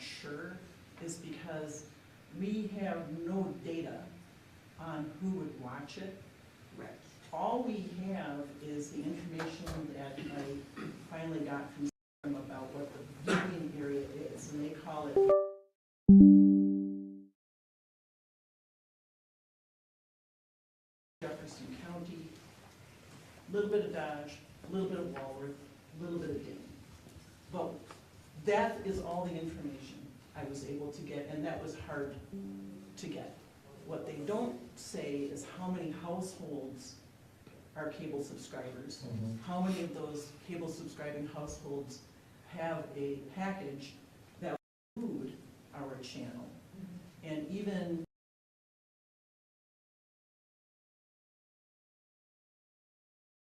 sure is because we have no data on who would watch it. Right. All we have is the information that I finally got from them about what the viewing area is, and they call it Jefferson County, a little bit of Dodge, a little bit of Walworth, a little bit of Dayton. But that is all the information I was able to get, and that was hard to get. What they don't say is how many households are cable subscribers. How many of those cable subscribing households have a package that would include our channel. And even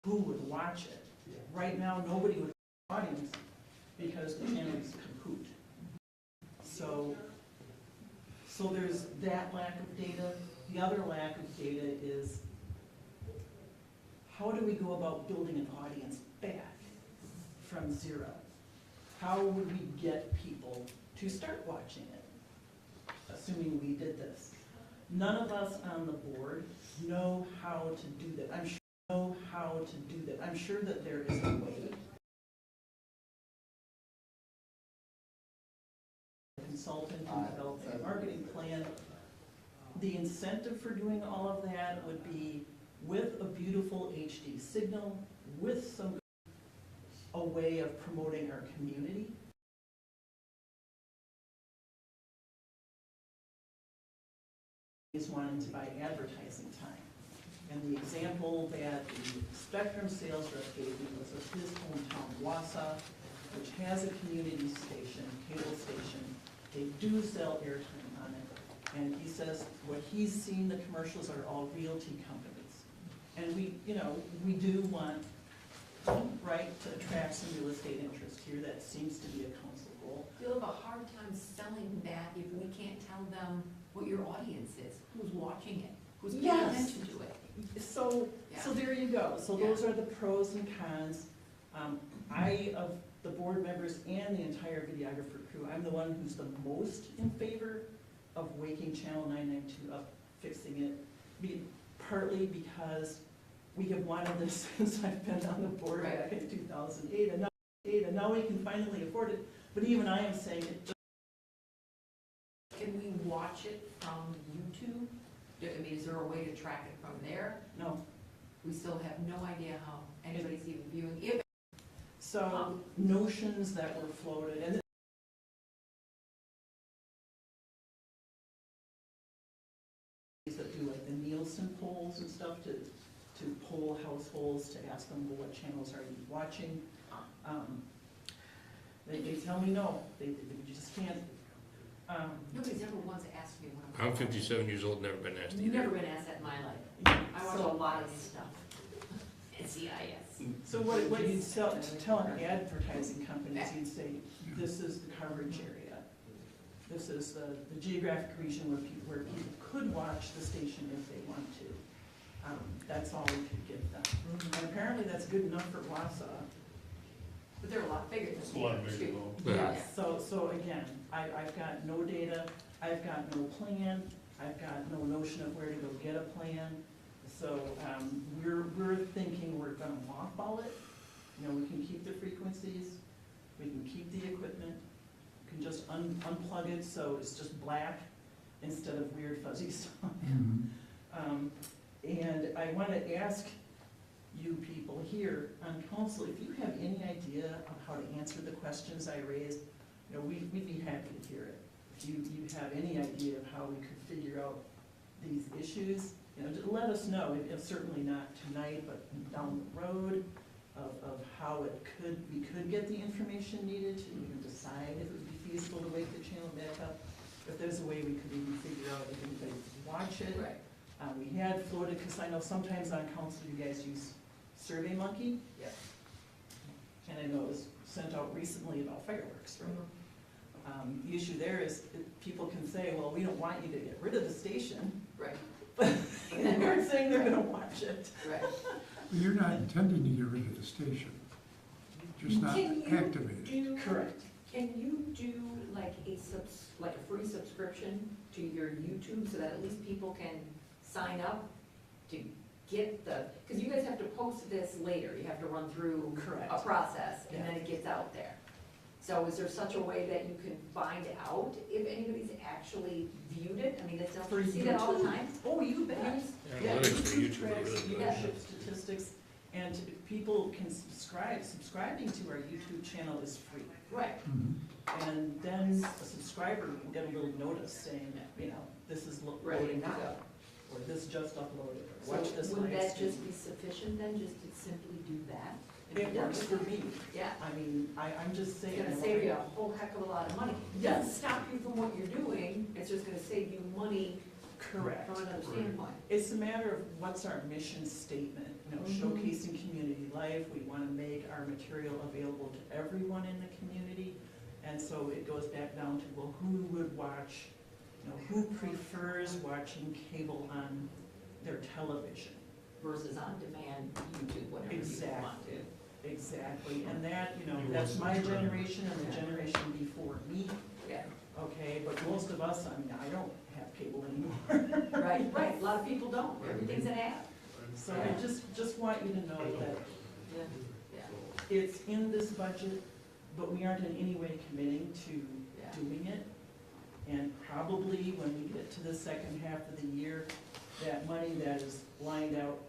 who would watch it. Right now, nobody would watch the audience because the channel is kaput. So there's that lack of data. The other lack of data is how do we go about building an audience back from zero? How would we get people to start watching it, assuming we did this? None of us on the board know how to do that. I'm sure that there is a way. Consultant and develop a marketing plan. The incentive for doing all of that would be with a beautiful HD signal, with a way of promoting our community. He's wanting to buy advertising time. And the example that the Spectrum sales rep gave me was of his hometown, Wausau, which has a community station, cable station. They do sell airtime on it. And he says what he's seen, the commercials are all realty companies. And we do want, right, to attract some real estate interest here. That seems to be a council goal. You'll have a hard time selling that if we can't tell them what your audience is, who's watching it, who's paying attention to it. So there you go. So those are the pros and cons. Of the board members and the entire videographer crew, I'm the one who's the most in favor of waking Channel 992 up, fixing it. Partly because we have wanted this since I've been on the board back in 2008, and now we can finally afford it. But even I am saying it. Can we watch it from YouTube? I mean, is there a way to track it from there? No. We still have no idea how anybody's even viewing it. So notions that were floated, and that do like the Nielsen polls and stuff to poll households to ask them, well, what channels are you watching? They tell me no, they just can't. Nobody's ever once asked me what I'm 57 years old, never been asked either. Never been asked that in my life. I watch a lot of stuff. NCIS. So what you'd tell an advertising companies, you'd say, this is the coverage area. This is the geographic region where people could watch the station if they want to. That's all we could give them. And apparently that's good enough for Wausau. But they're a lot bigger than It's a lot bigger too. though. Yes, so again, I've got no data, I've got no plan, I've got no notion of where to go get a plan. So we're thinking we're gonna mothball it. We can keep the frequencies, we can keep the equipment, we can just unplug it so it's just black instead of weird fuzzy stuff. And I want to ask you people here on council, if you have any idea of how to answer the questions I raised, we'd be happy to hear it. If you have any idea of how we could figure out these issues, just let us know. If certainly not tonight, but down the road, of how we could get the information needed to even decide if it would be feasible to wake the channel back up. If there's a way we could even figure out if anybody would watch it. Right. We had floated, because I know sometimes on council you guys use SurveyMonkey. Yeah. And I know it was sent out recently about fireworks, right? The issue there is people can say, well, we don't want you to get rid of the station. Right. But they're saying they're gonna watch it. Right. But you're not intending to get rid of the station, just not activate it. Correct. Can you do like like a free subscription to your YouTube so that at least people can sign up to get because you guys have to post this later, you have to run through Correct. a process, and Yeah. then it gets out there. So is there such a way that you can find out if anybody's actually viewed it? I mean, that's, For you see that all the YouTube? time? Oh, you bet. Yeah, Analytics for YouTube are tracks really good. viewership statistics, and people can subscribe. Subscribing to our YouTube channel is free. Right. And then a subscriber will get a little notice saying, you know, this is loading Right. now, or this just uploaded, or watch this So would live that stream. just be sufficient then, just to simply do that? and It be done works with for it? me. Yeah. I mean, I'm just It's saying. gonna save you a whole heck of a lot of money. It Yes. doesn't stop you from what you're doing, it's just gonna save you money Correct. from another standpoint. It's a matter of what's our mission statement, you know, Mhm. showcasing community life. We want to make our material available to everyone in the community. And so it goes back down to, well, who would watch, you know, who prefers watching cable on their television? Versus on-demand YouTube, whatever you want Exactly. to. Exactly, and that, you know, You that's want my some trend. generation and the generation before me, Yeah, okay? But most of us, I mean, I don't have cable anymore. right, right, a lot of people don't, everything's an app. So I just want you to know that Yeah. Yeah, it's in this budget, but we aren't in any way committing to yeah. doing it. And probably when we get to the second half of the year, that money that is lined out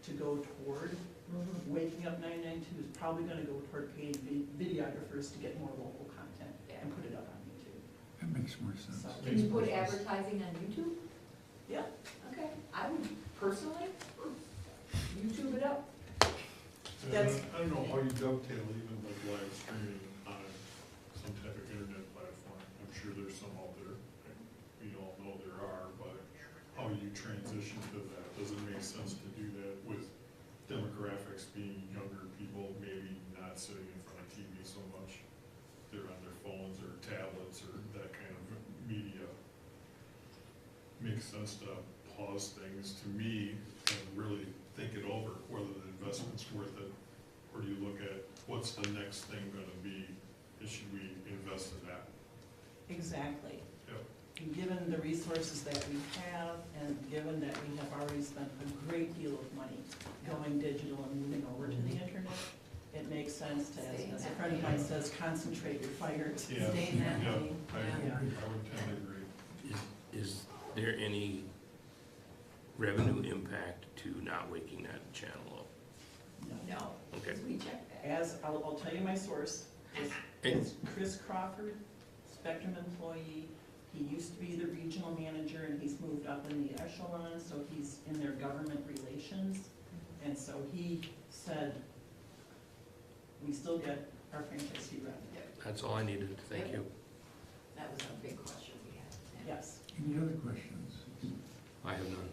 to go toward Mhm. Waking Up 992 is probably gonna go toward paying videographers to get more local content and put it up on YouTube. That makes more sense. So- Can you put advertising on YouTube? Yeah. Okay, I would personally YouTube it up. That's- I don't know how you dovetail even like live streaming on some type of internet platform. I'm sure there's some out there. We all know there are, but how you transition to that? Does it make sense to do that with demographics being younger people, maybe not sitting in front of TV so much? They're on their phones or tablets or that kind of media. Makes sense to pause things to me and really think it over, whether the investment's worth it, or do you look at what's the next thing gonna be, and should we invest in that? Exactly. Yep. And given the resources that we have, and given that we have already spent a great deal of money going digital and moving over to the internet, it makes sense to, Stay in as a that friend of mine lane. says, concentrate your fires. Yeah, Stay in that yeah, lane. I Yeah. would tend to agree. Is there any revenue impact to not waking that channel up? No. No, Okay. because we check that. As, I'll tell you my source, it's Chris Crawford, Spectrum employee. He used to be the regional manager, and he's moved up in the echelon, so he's in their government relations. And so he said, we still get our franchise fee revenue. That's all I needed, thank you. That was a big question we had. Yeah. Yes. Any other questions? I have none.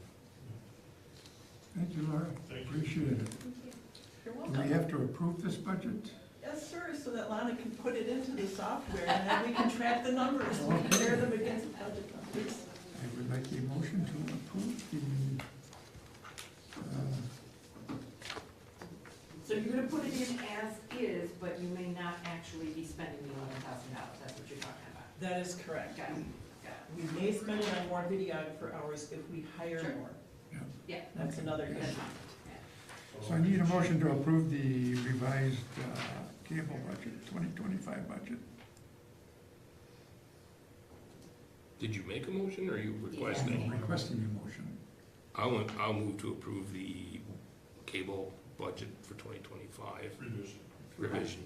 Thank you, Laura. Thank you. Appreciate it. You're Do welcome. we have to approve this budget? Yes, sir, so that Lana can put it into the software, and then we can track the numbers, and compare them against the budget numbers. I would like a motion to approve the, So you're gonna put it in as is, but you may not actually be spending the $11,000, that's what you're talking about. That is correct. Got it, got We may spend it on more videographer hours if we hire Sure. more. it. Yeah. That's another That's issue. fine. so I need a motion to approve the revised cable budget, 2025 budget. Did you make a motion, or are you I'm requesting? requesting a motion. I'll move to approve the cable budget for 2025, revised.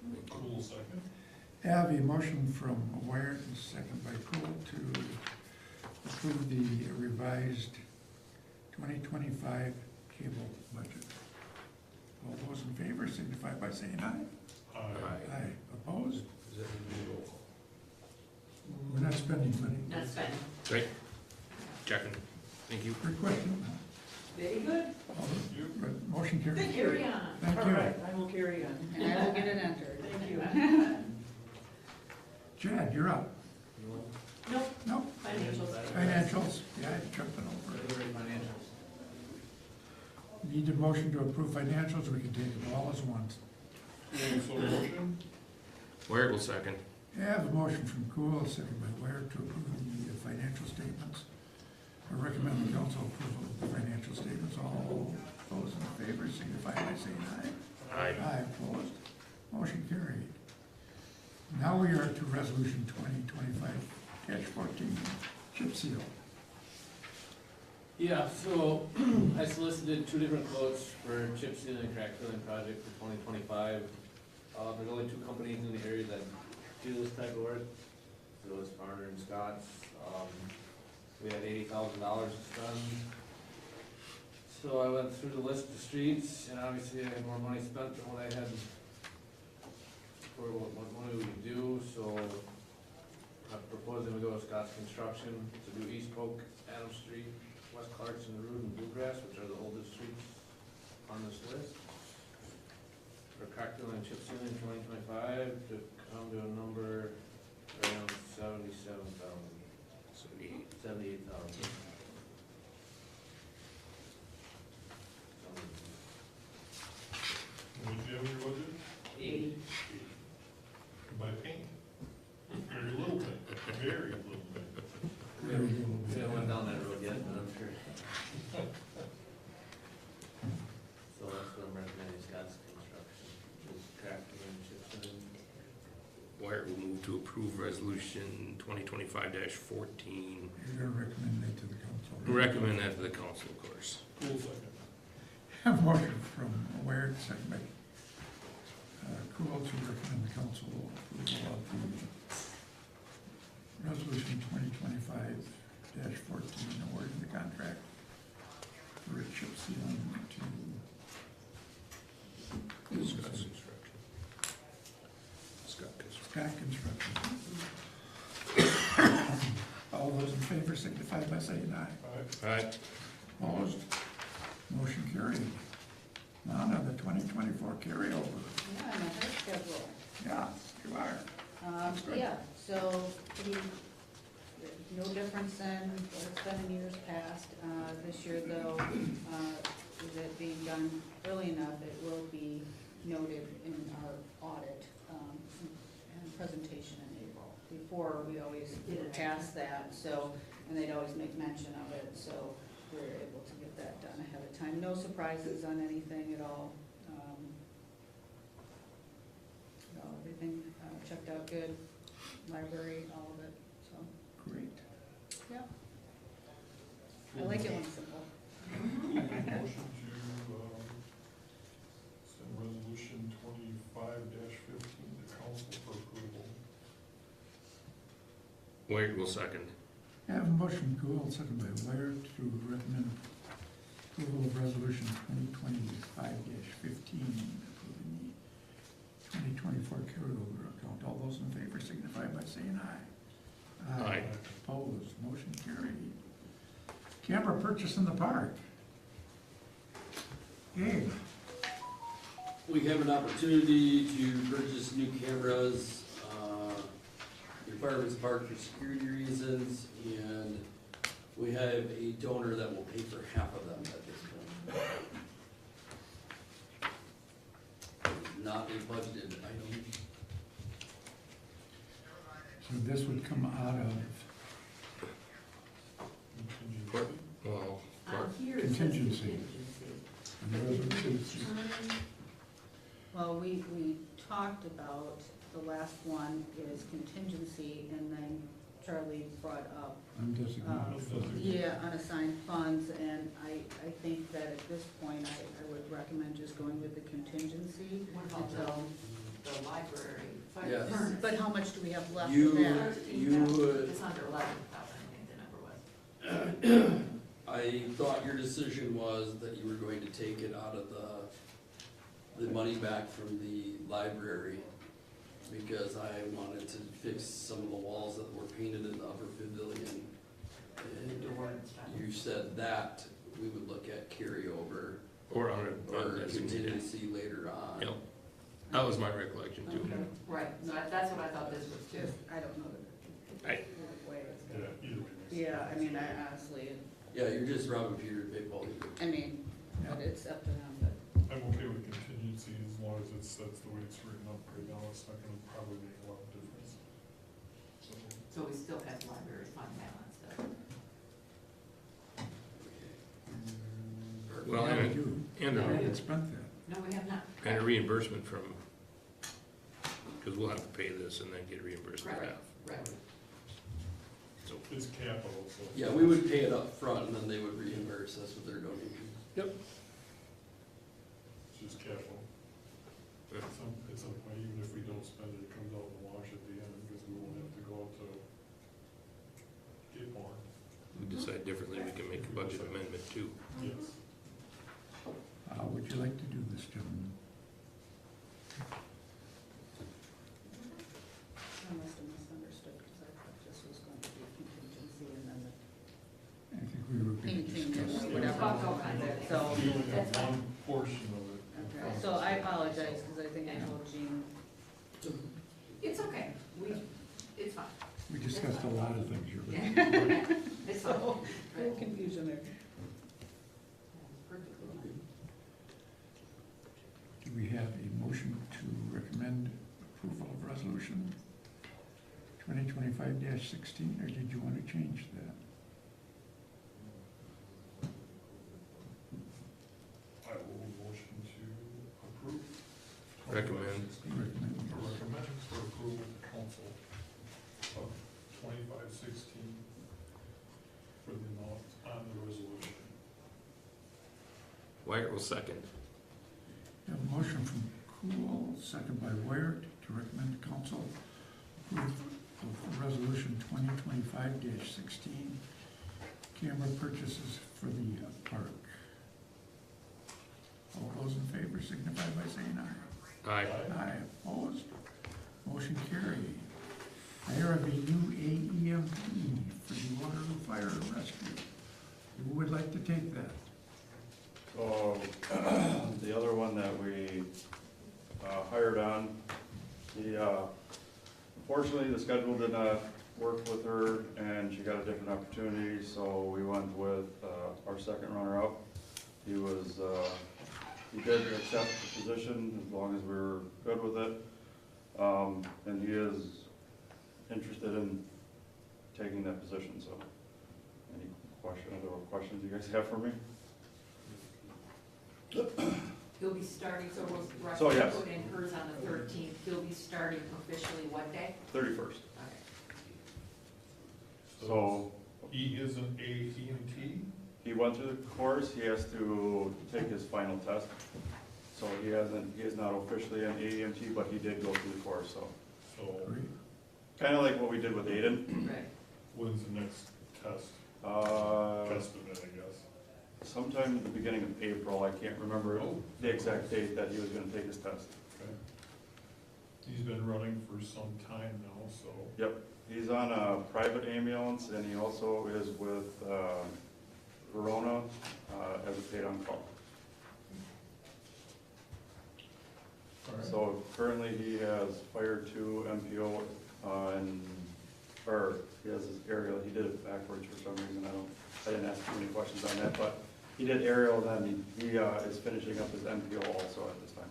Thank you. Cool second. I have a motion from Wired and second by Cool to approve the revised 2025 cable budget. All those in favor signify by saying aye. Aye. Opposed? Is that a roll call? We're not spending money. Not spending. Great, checking, thank you. Quick question. Very good. All those- Motion carries. Thank you. Carry on. Thank All you. right, I will carry on. And I will get it entered. Thank you. Chad, you're up. Nope, No, financials. financials, yeah, I'm jumping over. Need a motion to approve financials, we can take them all as one. So motion? Ware will second. I have a motion from Cool, second by Ware, to approve the financial statements. I recommend the council approval of the financial statements. All those in favor signify by saying aye. Aye. Aye, opposed. Motion carried. Now we are to resolution 2025-14, chip seal. Yeah, so I solicited 2 different quotes for chip sealing and crack filling project for 2025. There's only 2 companies in the area that do this type of work. So it's Farner and Scott's. We had $80,000 to spend. So I went through the list of streets, and obviously I had more money spent than what I had for what money we could do, so I'm proposing we go with Scott's Construction to do East Polk, Adams Street, West Clarkson Road, and Bluegrass, which are the oldest streets on this list. For crack filling and chip sealing in 2025 to come to a number around 78,000. What did you have in your budget? 80. Buy paint. Very little paint, very little paint. We haven't went down that road yet, but I'm sure. So that's what I'm recommending, Scott's Construction, just crack filling and chip sealing. Ware will move to approve resolution 2025-14. You're gonna recommend that to the council. Recommend that to the council, of course. Cool second. Have a motion from Ware, second by Cool, to recommend the council approval of the resolution 2025-14, awarding the contract for a chip sealing to Scott's Construction. Scott Construction. Scott Construction. All those in favor signify by saying aye. Aye. Opposed? Motion carried. Now on to the 2024 carryover. Yeah, I'm ahead of schedule. Yeah, you are. That's good. Yeah, so pretty, no difference than what it's been in years past. This year though, with it being done early enough, it will be noted in our audit, and presentation in April. Before, we always get past that, so, and they'd always make mention of it, so we're able to get that done ahead of time. No surprises on anything at all. No, everything checked out good, library, all of it, so, Great. yeah. I like it when it's simple. Motion to, send resolution 25-15 to council for approval. Ware will second. I have a motion, Cool, second by Ware, to recommend approval of resolution 2025-15, approving the 2024 carryover account. All those in favor signify by saying aye. Aye. Opposed? Motion carried. Camera purchase in the park. Gabe? We have an opportunity to purchase new cameras, in Fireman's Park for security reasons, and we have a donor that will pay for half of them at this point. Not a budgeted item. So this would come out of Court, well, Court. Here it says Contingency. the resolution. Well, we talked about, the last one is contingency, and then Charlie brought up, Undesignated funds. yeah, unassigned funds, and I think that at this point, I would recommend just going with the contingency What about until, the library? Yes. but how much do we have left You- of that? It's under 11,000, I think the number was. I thought your decision was that you were going to take it out of the money back from the library, because I wanted to fix some of the walls that were painted in the upper pavilion. And you said that we would look at carryover Or on a or undesignated. contingency later on. Yep, that was my recollection too. Okay. Right, so that's what I thought this was too. Just, I don't know the I- way it's Yeah, gonna. either way. Yeah, I mean, I honestly, Yeah, you're just robbing Peter to pay Paul. I mean, but it's up to them, but, I'm okay with contingency see, as long as that's the way it's written up right now, it's not gonna probably make a lot of difference. So, So we still have library fund balance though. Well, Yeah, we and, do. and We a, haven't spent that. No, we have not. and a reimbursement from, because we'll have to pay this and then get reimbursed for Right, half. right. So, it's capital, so. Yeah, we would pay it up front and then they would reimburse us with their donation. yep. It's just capital. Yeah. It's a, even if we don't spend it, it comes out in the wash at the end, because we won't have to go out to get more. We decide differently, we can make a budget amendment too. Yes. How would you like to do this, gentlemen? I must have misunderstood, because I thought this was going to be contingency and then the I think we were going to painting discuss or that. whatever. Talk about it. So, We only have That's fine. one portion of it. okay, so I apologize, because I think I told Jean. It's okay, it's fine. We discussed a lot of things here. It's fine. So, Right. little confusion there. Perfectly fine. Do we have a motion to recommend approval of resolution 2025-16, or did you want to change that? I will motion to approve. Recommend. Recommend, yes. Recommend for approval to council of 2516 for the amount on the resolution. Wyatt will second. We have a motion from Cool, second by Wyatt, to recommend council approve of resolution 2025-16, camera purchases for the park. All those in favor signify by saying aye. Aye. Aye, opposed, motion carried. Hire of a new AEMT for the Waterloo Fire Rescue. Who would like to take that? So, the other one that we hired on, unfortunately, the schedule did not work with her, and she got a different opportunity, so we went with our second runner-up. He did accept the position as long as we were good with it, and he is interested in taking that position, so. Any other questions you guys have for me? He'll be starting, so we'll So, yes. put in hers on the 13th. He'll be starting officially what day? 31st. Okay. So, He is an AEMT? he went through the course, he has to take his final test. So he is not officially an AEMT, but he did go through the course, so. So Great. Kind of like what we did with Aiden. Right. when's the next test? Estimate, I guess. Sometime in the beginning of April, I can't remember Oh. the exact date that he was gonna take his test. Okay. He's been running for some time now, so. Yep, he's on a private ambulance, and he also is with Verona as a paid on call. All right. So currently, he has fire 2 MPO, or he has his aerial, he did it backwards for some reason, I didn't ask too many questions on that, but he did aerial, then he is finishing up his MPO also at this time.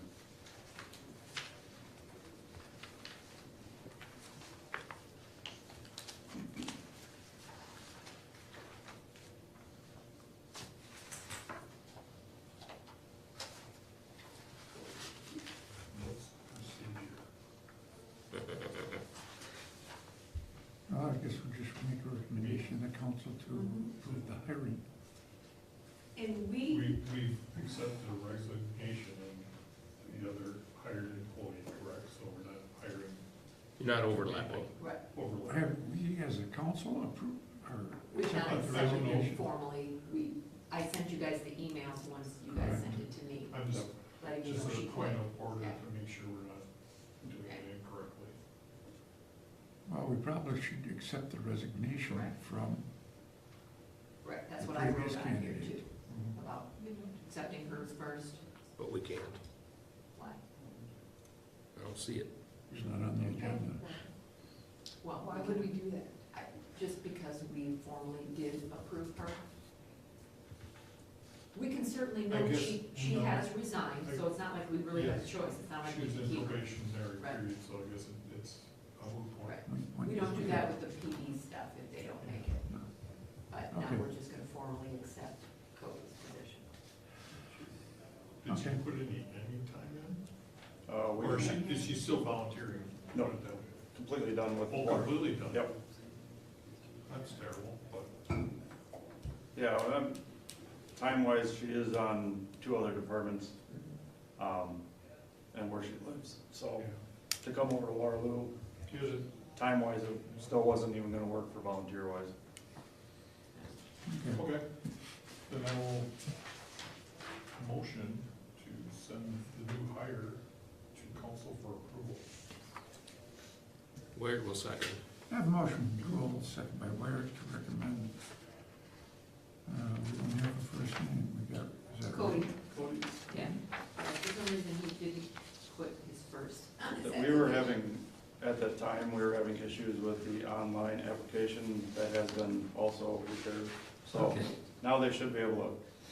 Let's see here. Well, I guess we'll just make a recommendation to the council to approve the hiring. And we, We've accepted a resignation of the other hired employee, correct? So we're not hiring. You're not overlapping. right, Overlap. Have we, as a council, approved, or we've not accepted the accepted it resignation? formally. I sent you guys the emails once you guys Correct. sent it to me, I'm just, letting you just know as a she point quit. of order Yeah. to make sure we're not doing it incorrectly. Well, we probably should accept the resignation Correct. from, Right, that's The what I wrote previous on here candidate. too, about accepting hers first. But we can't. Why? I don't see it. it's not on the agenda. Well, why would we do that? Just because we formally did approve her. We can still certainly I know guess, she no, has resigned, so it's not like we really have a choice, it's not like we she's can in keep her. probationary Right. period, so I guess it's a moot point. Right. We don't do that with the PD stuff if they don't make it. No. But now Okay. we're just gonna formally accept Cody's position. Did she Okay. put any time in? We Or is she still volunteering? No. Put it that way. completely done with Oh, water. completely done? Yep. That's terrible, but, Yeah, time-wise, she is on 2 other departments, and where she lives. So yeah. to come over to Waterloo, Is it, time-wise, it still wasn't even gonna work for volunteer-wise. Okay. okay, then I will motion to send the new hire to council for approval. Where will second? I have a motion, Cool, second by Ware, to recommend, we don't have a first name, we got, is that right? Cody, Cody? yeah, for some reason he didn't put his first on his We were application. at that time, we were having issues with the online application that has been also repaired. So Okay. now they should be able to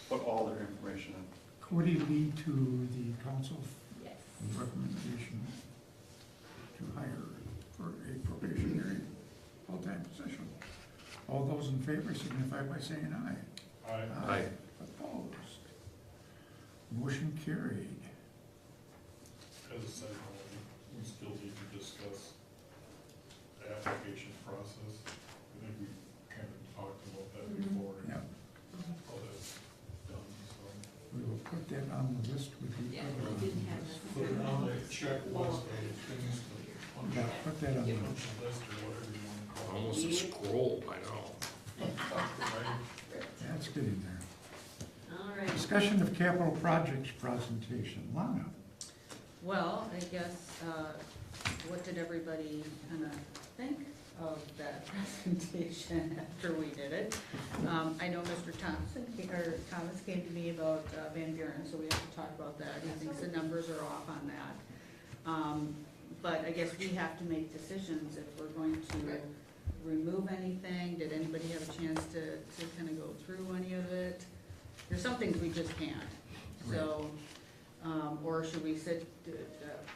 put all their information in. Cody lead to the council Yes. recommendation to hire for a probationary full-time position. All those in favor signify by saying aye. Aye. Opposed? Motion carried. As a side note, we still need to discuss the application process. I think we kind of talked about that Mhm. before, and Yeah, how that's done, so. we will put that on the list with the Yeah, other we didn't have ones. Put it on the checklist Well, of things to, Yeah, put that on the, punch list or whatever you want to call it. Almost a scroll by now. Right? that's getting there. All right. Discussion of capital projects presentation. Lana? Well, I guess, what did everybody kind of think of that presentation after we did it? I know Mr. Thomas came to me about Van Buren, so we have to talk about that. He thinks the numbers are off on that. But I guess we have to make decisions if we're going to Right. remove anything. Did anybody have a chance to kind of go through any of it? There's some things we just can't, so, or should we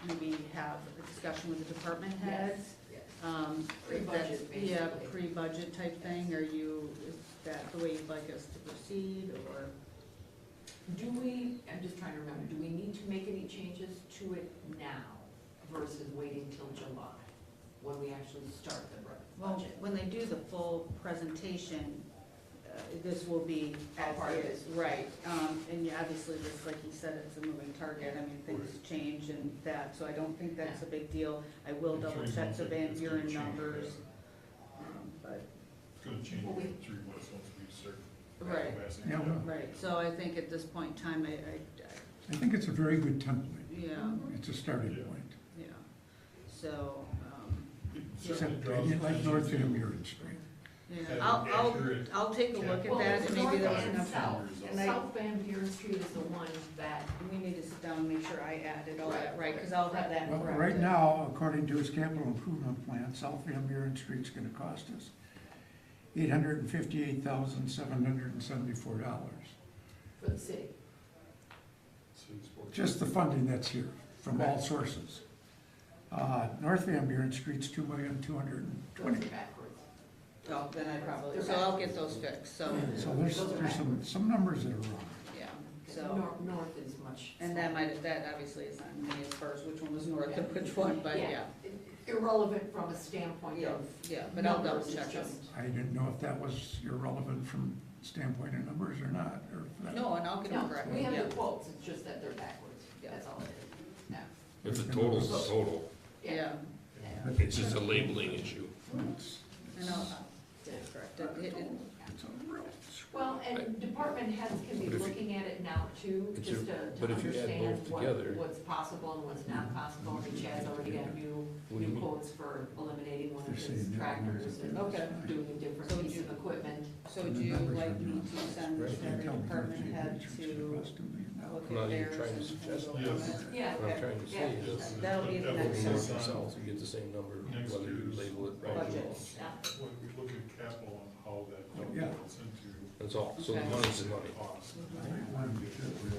maybe have a discussion with the department heads? Yes. Pre-budget, Pre-budget, yeah, basically. pre-budget type thing, is that the way you'd like us to proceed, or? Do we, I'm just trying to remember, do we need to make any changes to it now versus waiting till July, when we actually start the Well, budget? when they do the full presentation, this will be All part of as it. is, right, and yeah, obviously, just like you said, it's a moving target, I mean, things change and that, so I don't think that's a big deal. I will In double 3 check months, the Van it's gonna Buren change, numbers, yeah. but, It's gonna change Well, we- in 3 months once we start. Right. passing Yeah, it well- out. right, so I think at this point in time, I think it's a very good template. yeah, It's a starting Yeah. point. yeah, so, It Except, certainly draws like attention North to- Van Buren Street. yeah, Have I'll accurate I'll take a look at Well, that, it's and maybe north there was and enough. south. and I- South Van Buren Street is the one that, We need to sit down and make sure I added all that right, because I'll have that Well, corrected. right now, according to his capital improvement plan, South Van Buren Street's gonna cost us $858,774. for the city. City's working. Just the funding that's here from all sources. North Van Buren Street's Those $2,220,000. are backwards. Oh, then I probably, They're so I'll get backwards. those fixed, so, So there's some numbers that are wrong. yeah, So so, north is much. and that obviously is on me as far as which one was north and which one, but yeah. Irrelevant from a standpoint Yeah, of yeah, but I'll double numbers, it's check them. just. I didn't know if that was irrelevant from standpoint of numbers or not, or if that. No, and I'll get them No, corrected, we have yeah. the quotes, it's just that they're backwards, Yeah. that's all it is. Yeah. If the total's the total, Yeah, Yeah. it's just a labeling issue. It's and I'll get it corrected. it's a real. Well, and department heads can be But if you- looking at it now too, It's just a- to but if you add understand both what, together- what's possible and what's not possible. I mean, Chad's already got What do you new mean? quotes for eliminating one of They're his saying that tractors and Okay. doing a different So piece you- of equipment. So would you like me to send Right. every department head to look I'm not at even theirs trying to and suggest go that. from Yes. it? Yeah, What I'm trying to say yeah. is, That'll be the That next will north be and on south, you get the same number, next whether you year's label it Budget. right. Budget. Yeah. When we look at capital and how that Yeah. dovetails into And that's all, so the Okay. money's the money. Cost. I want to be sure we're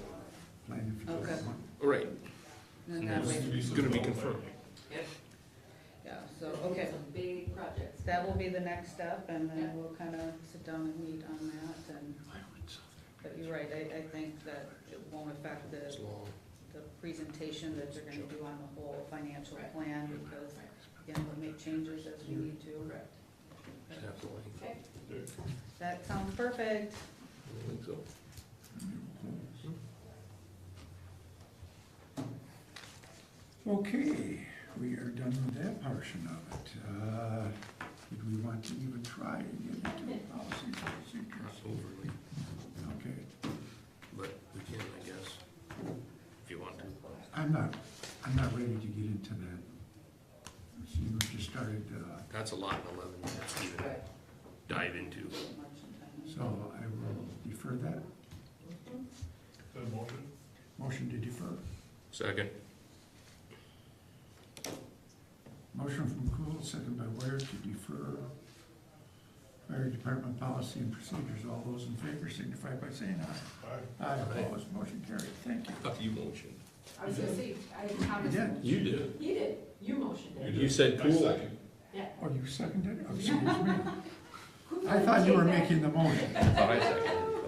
planning for Okay. this one. Right, And that way, It's gonna be confirmed. yeah, so, okay. Some big projects. That will be the next step, and then we'll kind of sit down and meet on that, and, but you're right, I think that it won't affect It's long. the presentation that you're gonna do on the whole financial Right. plan, because, again, we'll make changes as we need to. Correct. Definitely. Okay. That sounds perfect. I think so. Okay, we are done with that portion of it. Did we want to even try and get into policies and Not procedures? overly, Okay, but we can, I guess, if you want to. I'm not ready to get into that. See, we just started, That's a lot in 11 minutes to even Right. dive into. so I will defer that. The motion? Motion to defer. Second. Motion from Cool, second by Ware to defer Fire Department policy and procedures. All those in favor signify by saying aye. Aye. Aye, Aye. opposed, motion carried. Thank you. You motioned. I was gonna say, I You promised. did? You did. You did, you motioned it. You said I cool. second. Yeah. Oh, you seconded it? Oh, excuse me. Who I thought you were take that? making the motion. I thought I seconded it,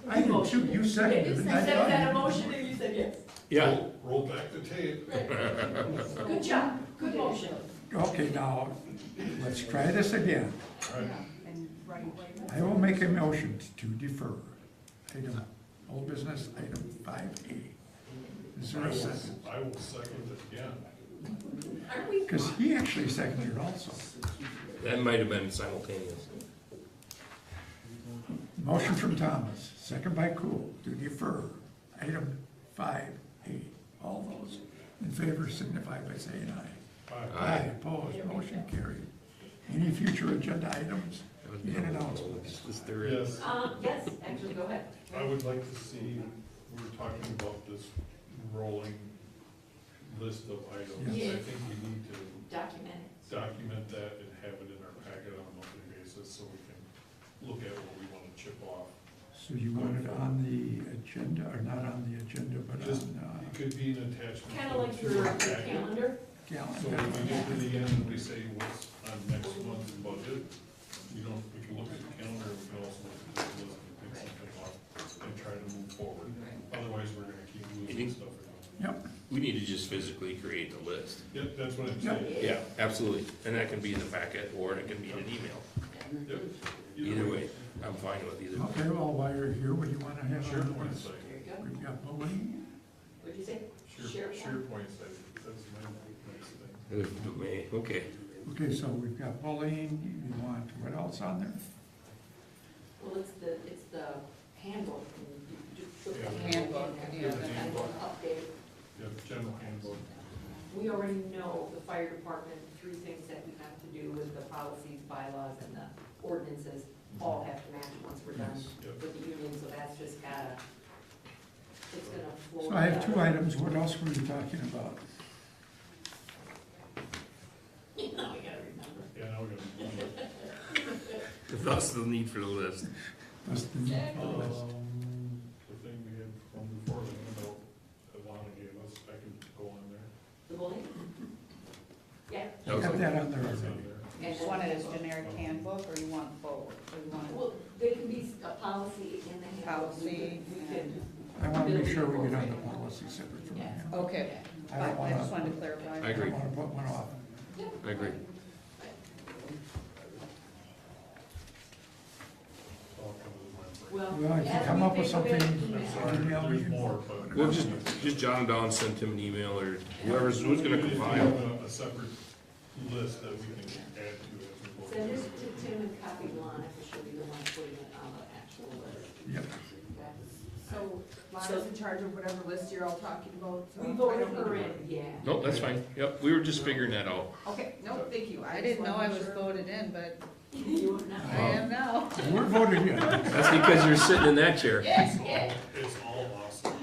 but. I did too. You seconded it. You and said, I is that a thought motion, and you said yes. Yeah. Roll back the tape. Good job, good motion. you- Okay, now, let's try this again. All right. I will make a motion to defer item, old business, item 5A. Is there a second? I will second it again. Aren't we? Because he actually seconded it also. That might have been simultaneous. Motion from Thomas, second by Cool, to defer item 5A. All those in favor signify by saying aye. Aye. Aye. Opposed, motion carried. Any future agenda items? Any announcements? Is there a- Yes, Yes, actually, go ahead. I would like to see, we're talking about this rolling list of items. Yes. I think we need to Document it. document that and have it in our packet on a monthly basis so we can look at what we want to chip off. So you want it on the agenda, or not on the agenda, but Just- on It could be an attachment. Kind of like to your our packet. calendar. So calendar? when we get to the end and we say what's on next month's budget, we can look at the calendar, we can also look at this list and pick something off and try to move forward. Otherwise, we're gonna keep losing stuff. Yep, We need to just physically create the list. Yep, that's what I'm Yep. saying. Yeah, absolutely. And that can be in the packet, or it can be in an email. Yep. Either way, I'm fine with either. okay, well, while you're here, what do you want to have on the SharePoint list? site, There you go. We've got bowling, What'd you say? SharePoint site, that's my next thing. Okay. okay, so we've got bowling, you want, what else on there? Well, it's the handbook. and you just put the Yeah. handbook in there, Yeah. the handbook update. Yeah, general handbook. We already know the fire department, 3 things that we have to do with the policies, bylaws, and the ordinances, all have to match once we're done Yes. Yep. with the union, so that's just gotta, it's gonna flow. So I have 2 together. items, what else were you talking about? Now we gotta remember. Yeah, now we're gonna. Thus the need for the list. That's the, The thing we had from before, about Alana gave us, I can go on there. The bullying? Yeah. That was got like- that on there It's on already. there. You just want it as generic handbook, or you want both, or you want Well, there can be a policy in the handbook. policy We could- I want to make sure we get on the policy separate from the Yeah. handbook. Okay, I don't I just wanna, wanted to clarify. I agree. I don't want to put one off. I agree. I'll come to the Well. Well, if you as come we up with think of it, something, email. Sorry, email me. there's more, but. We'll just jot them down, send him an email, or whoever's gonna We need to compile. have a separate list that we can add to as we go. Send it to Tim and copy Lana, because she'll be the one putting it on the actual list. Yep. So Lana's in charge of whatever list you're all talking about? so We I voted don't her need- in, yeah. Nope, that's fine. Yep, we were just figuring that out. Okay, no, thank you. I just didn't know wanted I to was make sure. voted in, but You would not. I am now. We're voted in. That's because you're sitting in that chair. Yes, yeah. It's all awesome.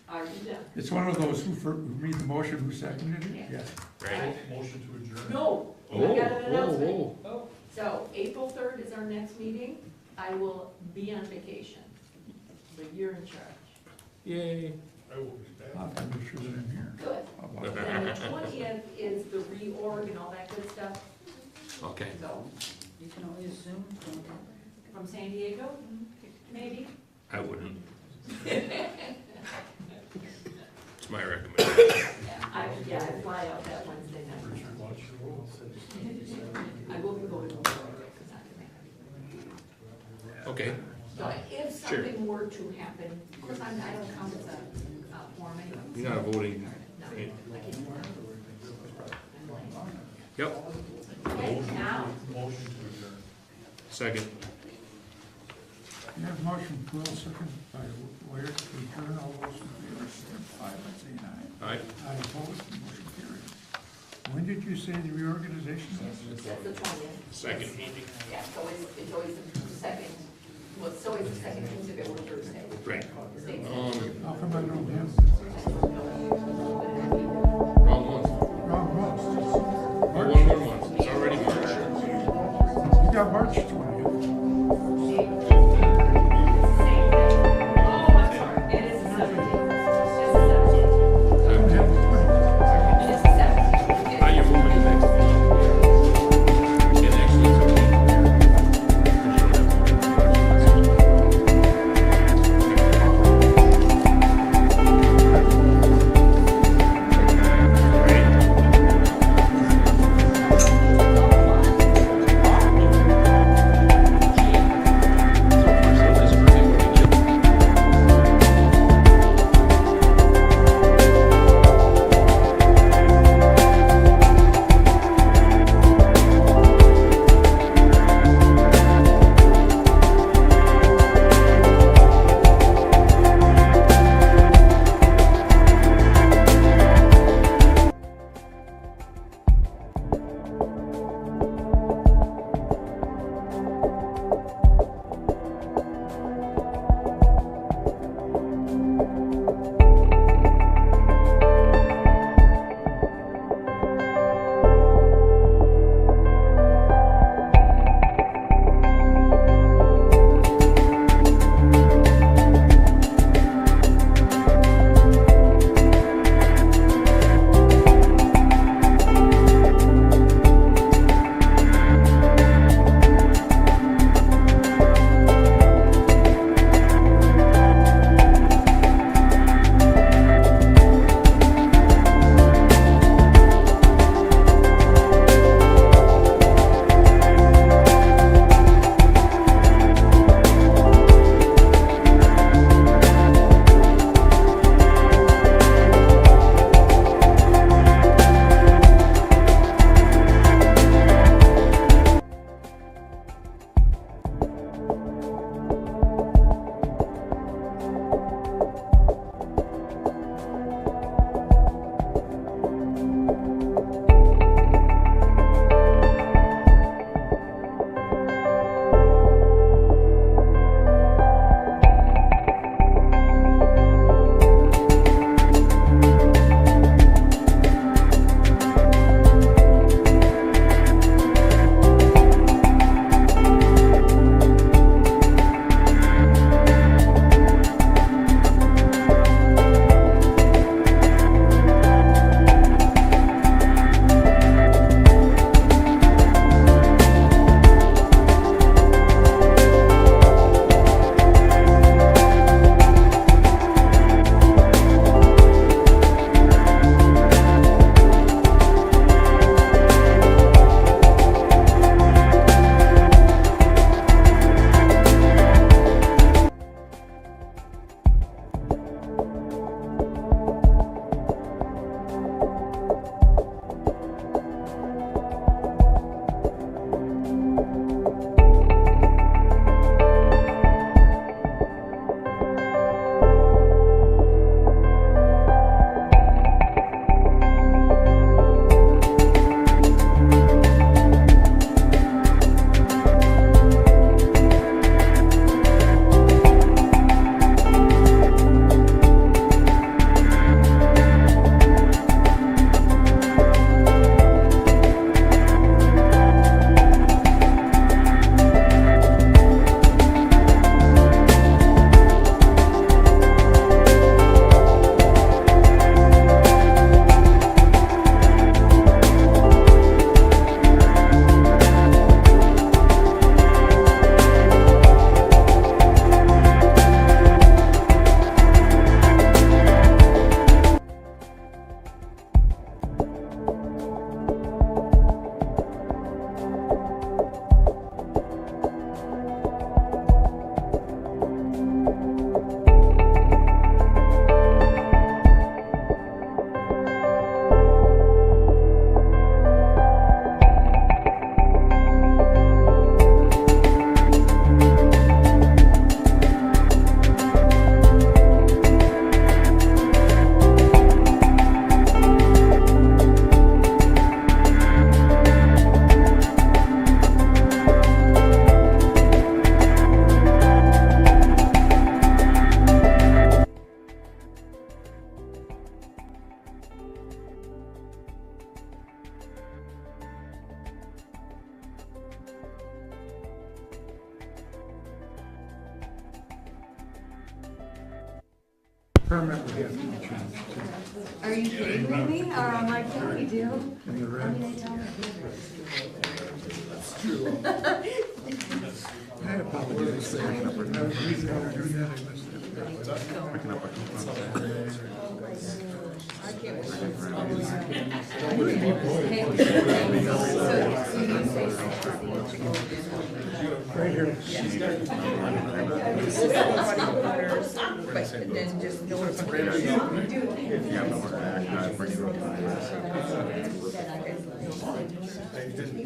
Are you done? It's one of those who made the motion, who seconded it? Yes. Right? Motion to adjourn. No, I Oh, got an whoa, announcement. whoa. So, April 3rd is our next meeting. I will be on vacation, but you're in charge. Yay. I will be back. I'll have to make sure that I'm here. Good. How about that? And the 20th is the reorg and all that good stuff, Okay. so, You can always Zoom from from San Diego, maybe? I wouldn't. It's my recommendation. Yeah, I fly out that Wednesday night. Watch your rules. I will be going over. Okay, So if something were to happen, of course, I don't count as a form anyway. you're not voting. No, I can't. Yep, Okay, now, Motion to adjourn. second. We have motion, Quill, second by Ware, to adjourn. All those in favor, signify by saying aye. Aye. Aye, opposed, motion carries. When did you say the reorganization was? that's the 20th. Second. Yeah, so it's always the second, well, it's always the second Tuesday or Thursday. Right. The state. How come I don't have? Wrong month. Wrong month. Oh, one more month. It's already March. You got March 20th. It is the 17th. It's the 17th. I don't have the 20th. It is the 17th. How you moving next month? We can actually. permit would have to be changed. Are you kidding me? I'm like, yeah, we do. In the I red, mean, they tell me. I apologize. I was easy to do that, I missed it. Right here. But then just notify. I don't think we can, I don't think we can say Just be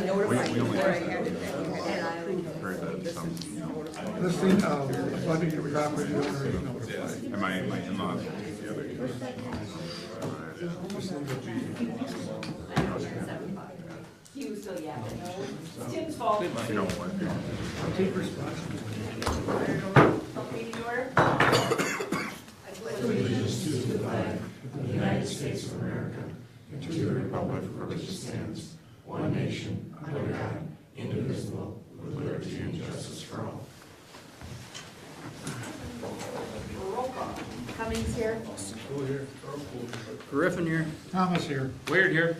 notified before I had it. Listing of budding property owner is notified. Am I? Just leave it be. He was still yapping. It's Tim's fault. You know what? I'll take responsibility. Meeting order? Allegiance to the flag of the United States of America and to the republic for which it stands, one nation, under God, indivisible, with liberty and justice for all. Roll call. Cummings here. Griffin here. Thomas here. Weird here.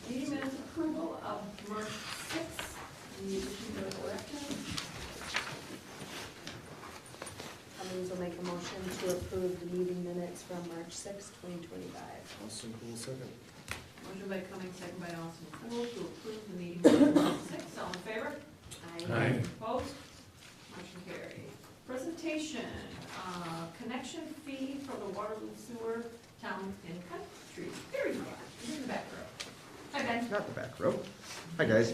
Meeting minutes approval of March 6th. Any additions or corrections? Cummings will make a motion to approve the meeting minutes from March sixth, 2025. Motion by Cummings, second by Austin Cool to approve the meeting minutes of March 6th. All in favor? Aye. Opposed? Motion carried. Presentation, connection fee for the Waterloo Sewer Town and Country. There you are, you're in the back row. Hi, Ben. Not the back row. Hi, guys.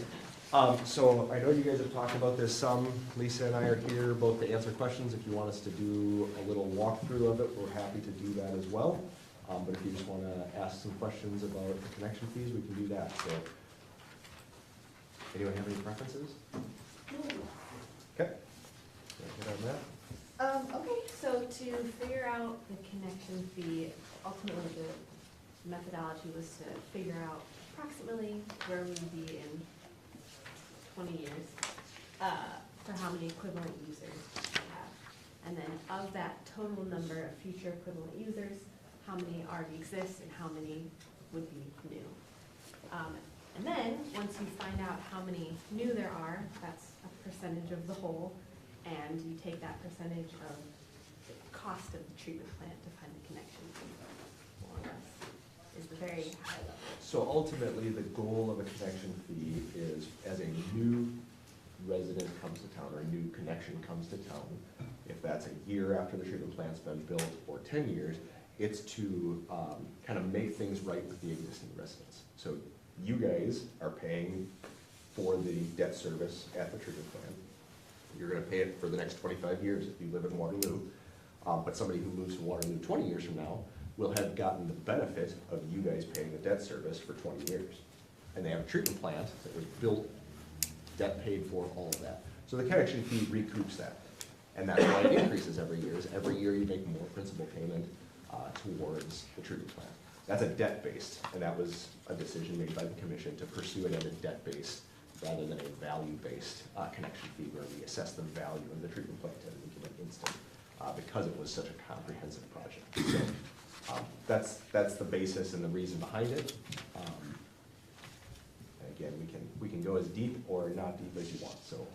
So I know you guys have talked about this some. Lisa and I are here both to answer questions. If you want us to do a little walkthrough of it, we're happy to do that as well. But if you just want to ask some questions about the connection fees, we can do that. So, anyone have any preferences? Okay. Hit on that. Okay, so to figure out the connection fee, ultimately the methodology was to figure out approximately where we would be in 20 years, for how many equivalent users we have. And then of that total number of future equivalent users, how many already exist and how many would be new. And then, once you find out how many new there are, that's a percentage of the whole, and you take that percentage of the cost of the treatment plant to find the connection fee, more or less, is the very high level. So ultimately, the goal of a connection fee is as a new resident comes to town or a new connection comes to town, if that's a year after the treatment plant's been built or 10 years, it's to kind of make things right with the existing residents. So you guys are paying for the debt service at the treatment plant. You're gonna pay it for the next 25 years if you live in Waterloo. But somebody who moves to Waterloo 20 years from now will have gotten the benefit of you guys paying the debt service for 20 years. And they have a treatment plant that was built, debt paid for, all of that. So the connection fee recoups that. And that's why it increases every year, is every year you make more principal payment towards the treatment plant. That's a debt-based, and that was a decision made by the commission to pursue it as a debt-based rather than a value-based connection fee where we assess the value of the treatment plant at any given instant because it was such a comprehensive project. So that's the basis and the reason behind it. Again, we can go as deep or not deep as you want. So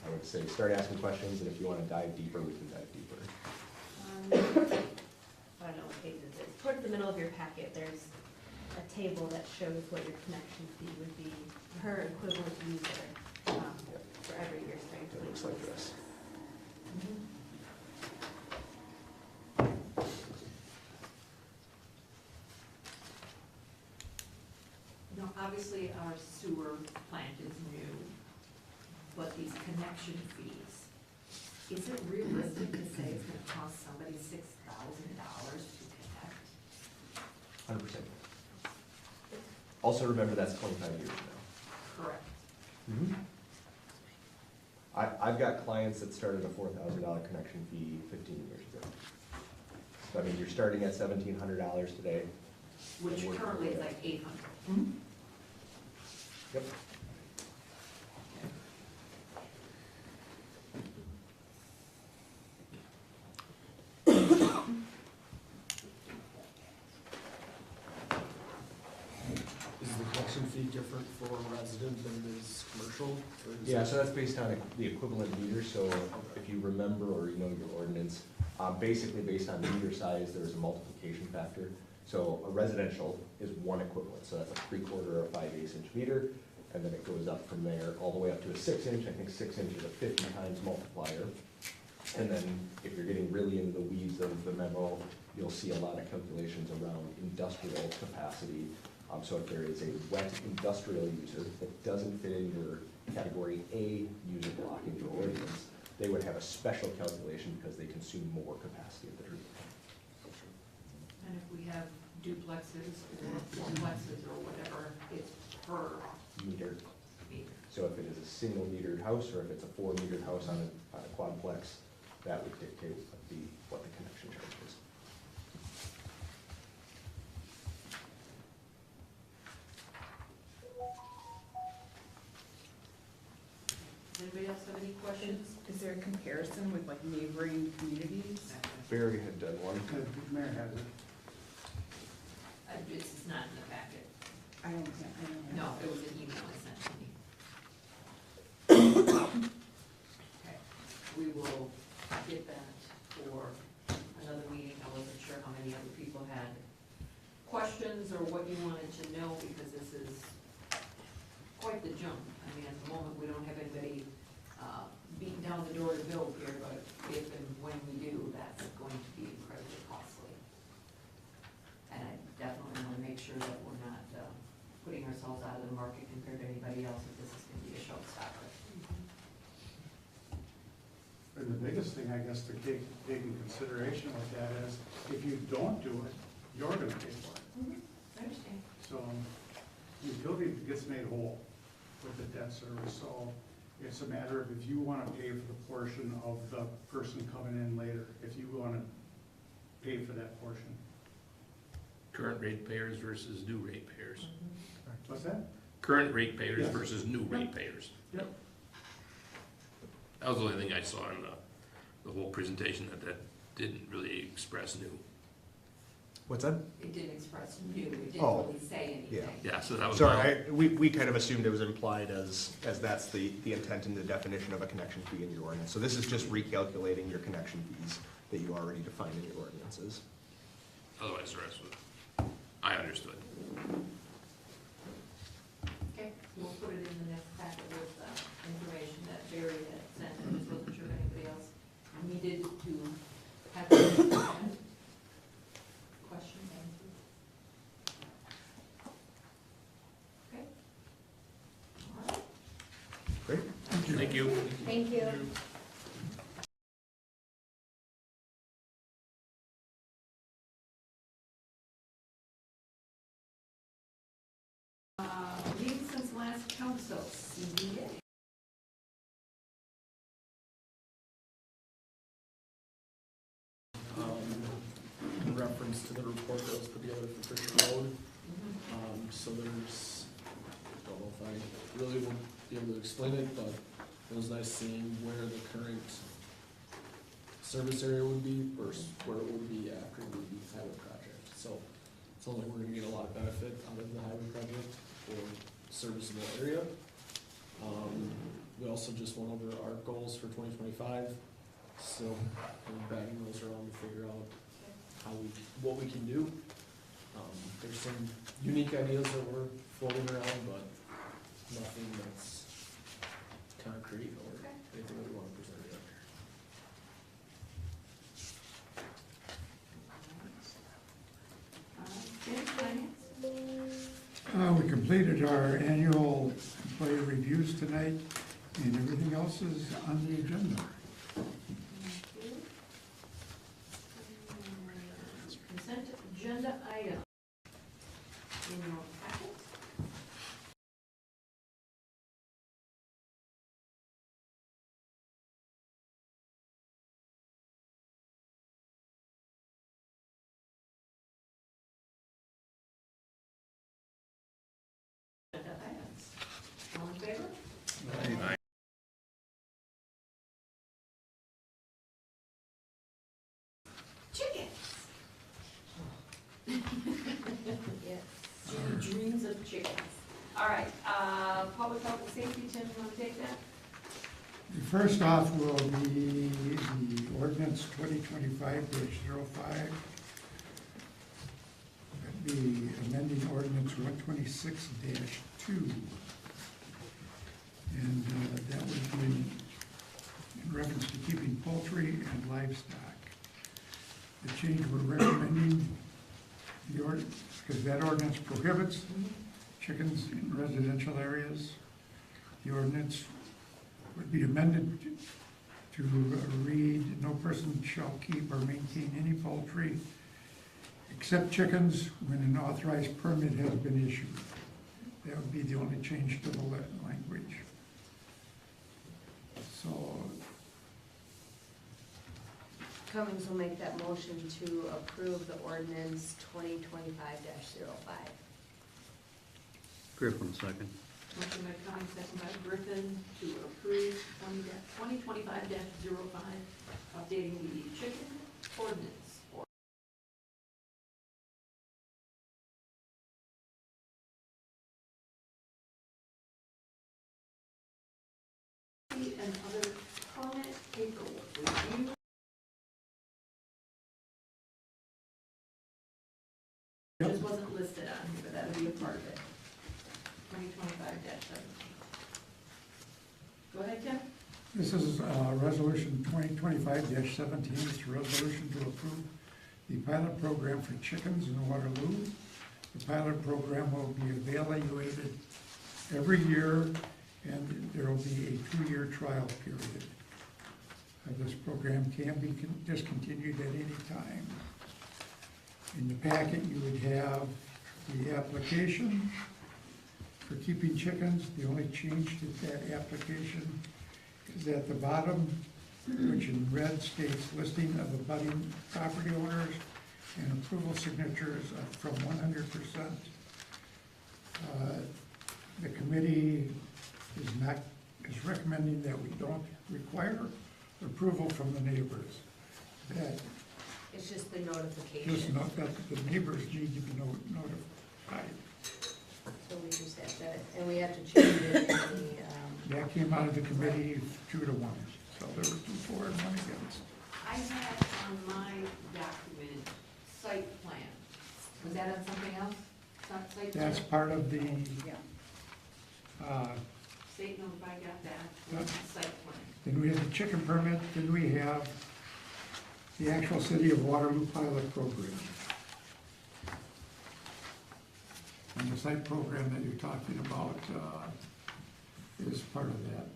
I would say start asking questions, and if you want to dive deeper, we can dive deeper. I don't know what page this is. Towards the middle of your packet, there's a table that shows what your connection fee would be per equivalent user for every year starting It looks like this. Now, obviously, our sewer plant is new, but these connection fees, is it realistic to say it's gonna cost somebody $6,000 to connect? 100%. Also remember that's 25 years now. Correct. I've got clients that started a $4,000 connection fee 15 years ago. So I mean, you're starting at $1,700 today. Which currently is like 800. Yep. Is the connection fee different for resident than it is commercial? Or is Yeah, it- so that's based on the equivalent meter, so if you remember or you know your ordinance, basically based on meter size, there's a multiplication factor. So a residential is one equivalent, so that's a 3/4 or a 5/8 inch meter, and then it goes up from there all the way up to a 6 inch. I think 6 inch is a 50 times multiplier. And then if you're getting really into the weeds of the memo, you'll see a lot of calculations around industrial capacity. So if there is a wet industrial user that doesn't fit in your category A user block in your ordinance, they would have a special calculation because they consume more capacity at the treatment plant. And if we have duplexes or fourplexes or whatever, it's per Meter. meter. So if it is a single metered house, or if it's a 4 metered house on a quadplex, that would dictate what the connection charge is. Does anybody else have any questions? Is there a comparison with like neighboring communities? Barry had done one. Mayor has it. It's not in the packet. I don't have. No, it was an email I sent to me. Okay, we will get that for another meeting. I wasn't sure how many other people had questions or what you wanted to know, because this is quite the jump. I mean, at the moment, we don't have anybody beating down the door to build here, but if and when we do, that's going to be incredibly costly. And I definitely want to make sure that we're not putting ourselves out of the market compared to anybody else, if this is going to be a showstopper. And the biggest thing, I guess, to take in consideration with that is, if you don't do it, you're gonna pay for it. I understand. So, utility gets made whole with the debt service, so it's a matter of if you wanna pay for the portion of the person coming in later, if you wanna pay for that portion. Current ratepayers versus new ratepayers. What's that? Current ratepayers Yes. versus new ratepayers. Yep. That was the only thing I saw in the whole presentation, that didn't really express new. What's that? It didn't express new, it didn't Oh, really say anything. Yeah, so that was. Sorry, we kind of assumed it was implied as that's the intent and the definition of a connection fee in your ordinance. So this is just recalculating your connection fees that you already defined in your ordinances. Otherwise, the rest was, I understood. Okay, we'll put it in the next packet with information that Barry had sent. I just wasn't sure if anybody else needed to have questions answered. Okay. All right. Great. Thank you. Thank you. Meeting since last council, CBA. In reference to the report that was put together for Fisher Road. So there's, I don't know if I really will be able to explain it, but it was nice seeing where the current service area would be versus where it would be after the highway project. So it sounds like we're gonna get a lot of benefit out of the highway project for serviceable area. We also just went over our goals for 2025, so we're batting those around to figure out what we can do. There's some unique ideas that we're floating around, but nothing that's concrete or anything that we want to present yet. We completed our annual employee reviews tonight, and everything else is on the agenda. Consent agenda item. In your packet. Agenda items. All in favor? Aye. reams of chickens. All right, public health and safety, Tim, you wanna take that? First off will be the ordinance 2025-05. That'd be amending ordinance 126-2. And that would be in reference to keeping poultry and livestock. The change we're recommending, because that ordinance prohibits chickens in residential areas. The ordinance would be amended to read, no person shall keep or maintain any poultry except chickens when an authorized permit has been issued. That would be the only change to the language. So, Cummings will make that motion to approve the ordinance 2025-05. Griffin, second. Motion by Cummings, second by Griffin, to approve 2025-05, updating the chicken ordinance. And other comment, paperwork review. Just wasn't listed on here, but that would be a part of it. 2025-17. Go ahead, Tim. this is resolution 2025-17. It's a resolution to approve the pilot program for chickens in Waterloo. The pilot program will be evaluated every year, and there will be a 2-year trial period. This program can be discontinued at any time. In the packet, you would have the application for keeping chickens. The only change to that application is at the bottom, which in red states listing of abutting property owners and approval signatures from 100%. The committee is recommending that we don't require approval from the neighbors. That It's just the notification. just note that the neighbors need to be notified. So we just have to, and we have to change it in the, That came out of the committee 2-1, so there was 2 for and 1 against. I had on my document site plan. Was that on something else? Site plan? That's part of the, State notified, got that. Yep. Site plan. then we have the chicken permit, then we have the actual City of Waterloo pilot program. And the site program that you're talking about is part of that.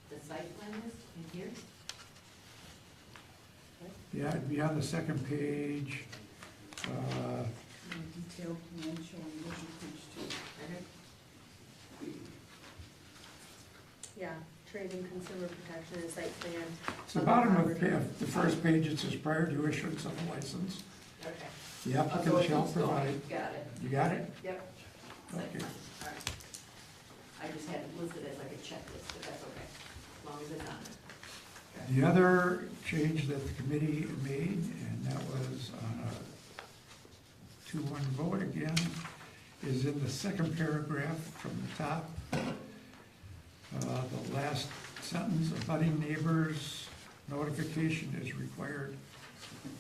The site plan is in here? Yeah, it'd be on the second page. Detailed plan showing motion page 2. yeah, trade and consumer protection and site plan. It's the bottom of the first page, it says prior to issuance of a license, Okay. the Oh, so applicant it shall keeps going. provide. Got it. You got it? Yep. Site Okay. plan. All right. I just had it listed as like a checklist, but that's okay, as long as it's on there. Okay. The other change that the committee made, and that was on a 2-1 vote again, is in the second paragraph from the top. The last sentence, abutting neighbors notification is required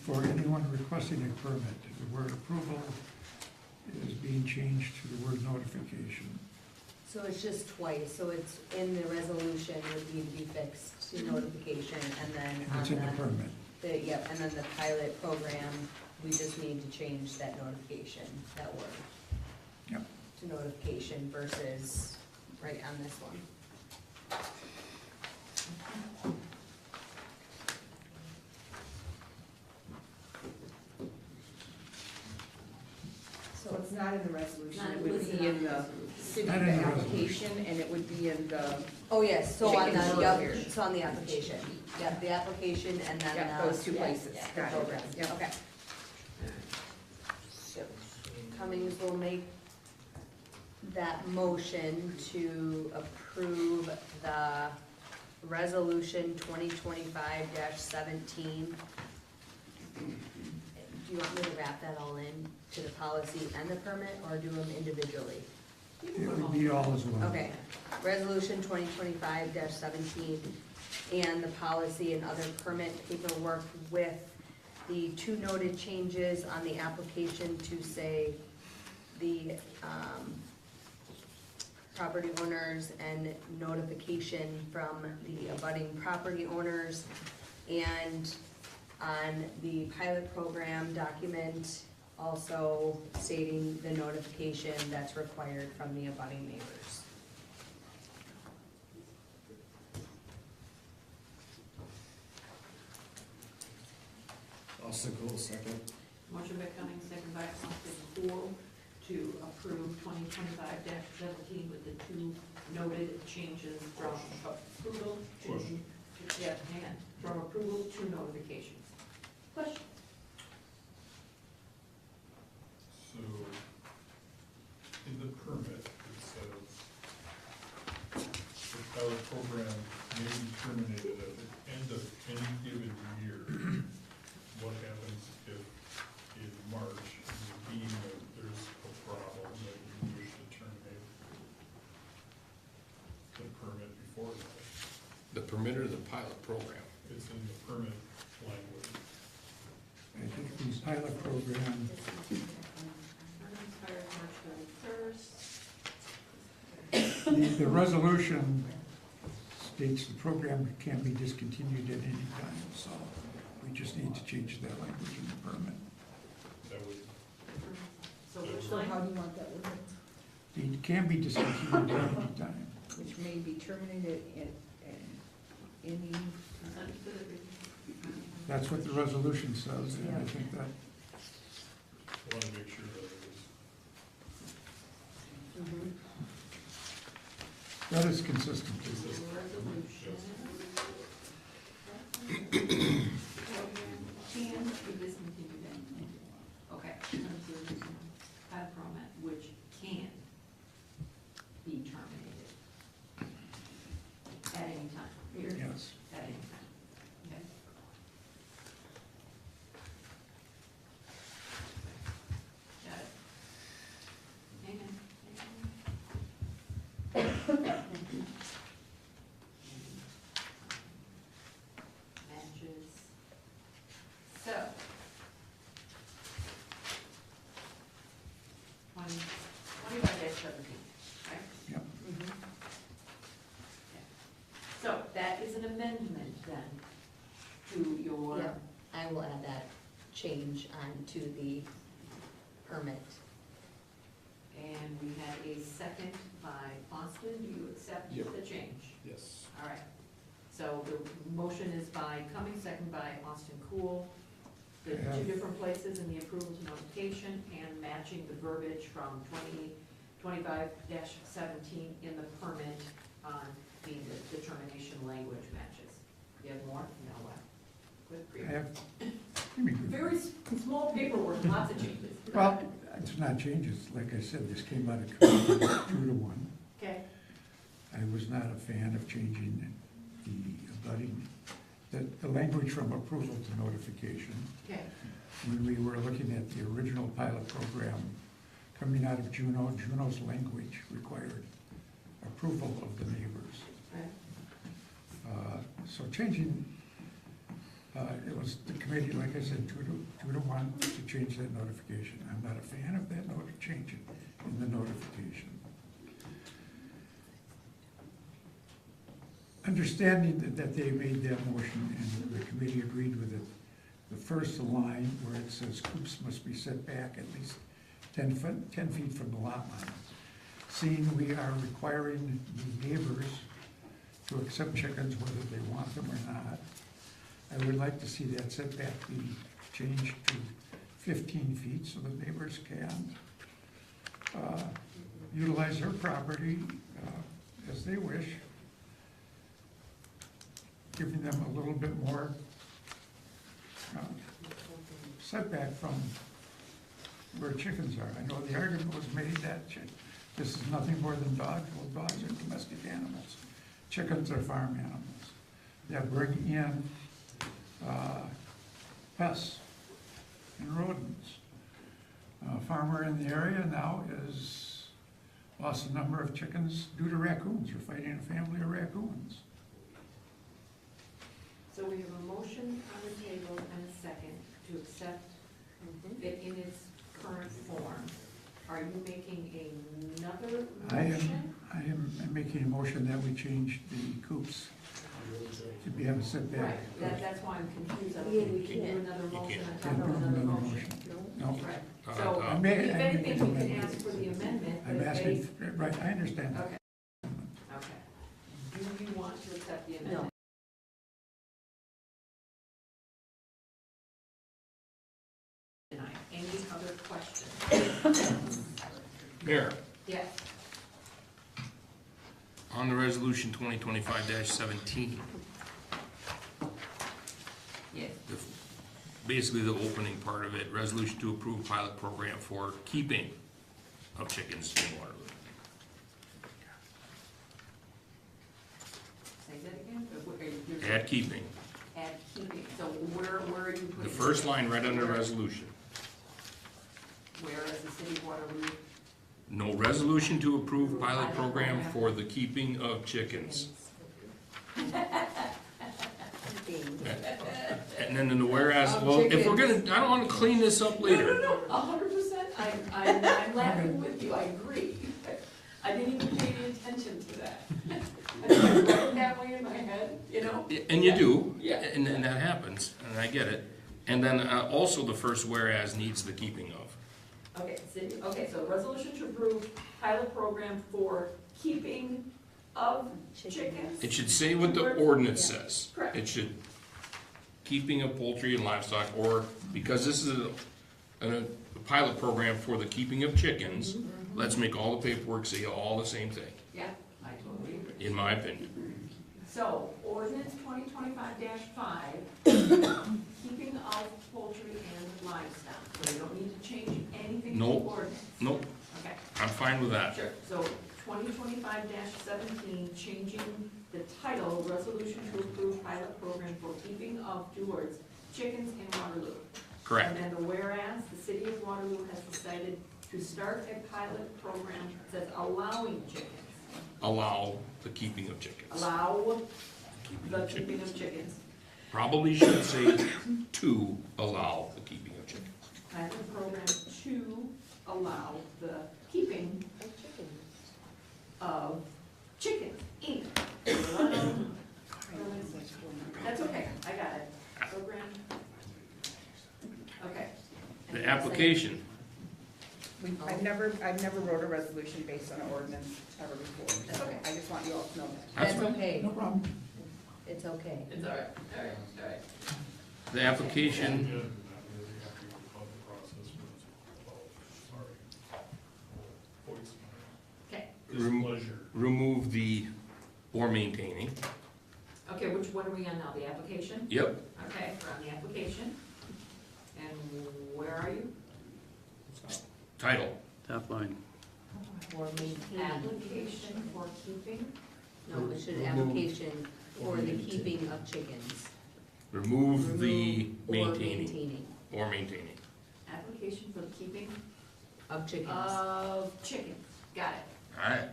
for anyone requesting a permit. The word approval is being changed to the word notification. So it's just twice, so it's in the resolution, would need to be fixed to notification, and then And on it's in the permit. yep, and then the pilot program, we just need to change that notification, that word. Yep. To notification versus right on this one. So it's not in the resolution, Not it would listed be on in the the city Not in the application, and it would be in the, Oh, yes, so on Chicken the, burger. yep, so on the application, yep, the application and then. yeah, those 2 yeah, places. yeah, the Got it. program, Yep. okay. So Cummings will make that motion to approve the resolution 2025-17. Do you want me to wrap that all in to the policy and the permit, or do them individually? It would be all as one. Okay, resolution 2025-17 and the policy and other permit paperwork with the two noted changes on the application to say the property owners and notification from the abutting property owners, and on the pilot program document, also stating the notification that's required from the abutting neighbors. Austin Cool, second. Motion by Cummings, second by Austin Cool, to approve 2025-17 with the two noted changes from approval to, Question. yeah, hang on, from approval to notification. Question? So, in the permit, it says, the pilot program may be terminated at the end of any given year. What happens if in March, you deem that there's a problem that you wish to terminate the permit before that? The permit or the pilot program? It's in the permit language. I think the pilot program, Expires March 31st. the resolution states the program can be discontinued at any time, so we just need to change that language in the permit. That would, So which So how line? do you want that worded? It can be discontinued at any time. Which may be terminated in any, That's what the resolution says, and I think that, I wanna make sure that it is. that is consistent. Resolution. Can be discontinued at any time. Okay. Pilot program, which can be terminated at any time. Period. Yes. At any time. Okay. Got it. Hang on, matches. So. 25-17, right? Yep. So that is an amendment then to your. Yeah, I will add that change onto the permit. And we had a second by Austin. Do you accept Yep. the change? Yes. All right. So the motion is by Cummings, second by Austin Cool. The Yeah. two different places in the approval to notification and matching the verbiage from 2025-17 in the permit on the determination language matches. You have more? No, what? Good for I you. have, give me good. Very small paperwork, lots of changes. Well, it's not changes, like I said, this came out of committee 2-1. Okay, I was not a fan of changing the abutting, the language from approval to notification. okay, When we were looking at the original pilot program coming out of Juneau's language required approval of the neighbors. right. So changing, it was the committee, like I said, 2-1 to change that notification. I'm not a fan of that change in the notification. Understanding that they made that motion and the committee agreed with it, the first line where it says coops must be set back at least 10 feet from the lot line. Seeing we are requiring the neighbors to accept chickens whether they want them or not, I would like to see that setback be changed to 15 feet so the neighbors can utilize their property as they wish, giving them a little bit more setback from where chickens are. I know the argument was made that this is nothing more than dogs. Well, dogs are domestic animals. Chickens are farm animals that bring in pests. and rodents. A farmer in the area now is lost a number of chickens due to raccoons. You're fighting a family of raccoons. So we have a motion on the table and a second to accept it in its current form. Are you making another motion? I am making a motion that we change the coops to have a setback. Right, that's why I'm confused. I don't Yeah, think we we can do can't. another motion on top Can't of put another another motion. No, Right, so I if made- I anything, made we an can amendment. ask for the amendment, I'm but asking, based, right, I understand that. okay, okay. Do you want to accept the No. amendment? Tonight, any other questions? Mayor, Yes. on the resolution 2025-17, Yes. basically the opening part of it, resolution to approve pilot program for keeping of chickens in Waterloo. Say that again? You're- Add keeping, Add keeping, so where are you putting? the first line right under resolution. Whereas the city of Waterloo. No resolution to approve pilot program for the keeping of chickens. And then in the whereas, well, if we're gonna, I don't wanna clean this up later. No, 100%, I'm laughing with you, I agree. I didn't even pay any attention to that. I just wrote it that way in my head, you know? And you do, Yeah. and that happens, and I get it. And then also the first whereas needs the keeping of. Okay, so resolution to approve pilot program for keeping of chickens? It should say what the ordinance says. Correct. It should, keeping of poultry and livestock, or, because this is a pilot program for the keeping of chickens, let's make all the paperwork say all the same thing, Yeah, I totally agree. in my opinion. So, ordinance 2025-5, keeping of poultry and livestock, so you don't need to change anything to the Nope. ordinance? Nope, Okay, I'm fine with that. sure, so 2025-17, changing the title, resolution to approve pilot program for keeping of two words, chickens in Waterloo. Correct. And then the whereas, the city of Waterloo has decided to start a pilot program that says allowing chickens. Allow the keeping of chickens. Allow Keeping the of keeping chickens. of chickens. Probably should say to allow the keeping of chickens. Pilot program to allow the keeping of chickens in. That's okay, I got it. Program. Okay. The application, I've never wrote a resolution based on an ordinance ever before. That's okay. I just want you all to know that. that's That's fine, okay, No problem. it's okay. It's all right, all right, all right. the application, Again, that way they have to go through the process for voice Okay, displeasure. remove the or maintaining. okay, what are we on now, the application? Yep, Okay, we're on the application. And where are you? title. Top line. For maintaining, Application for keeping, no, it should application for the keeping of chickens. Remove the Remove or maintaining, or maintaining. application for the keeping Of chickens. of chickens, got it. Alright.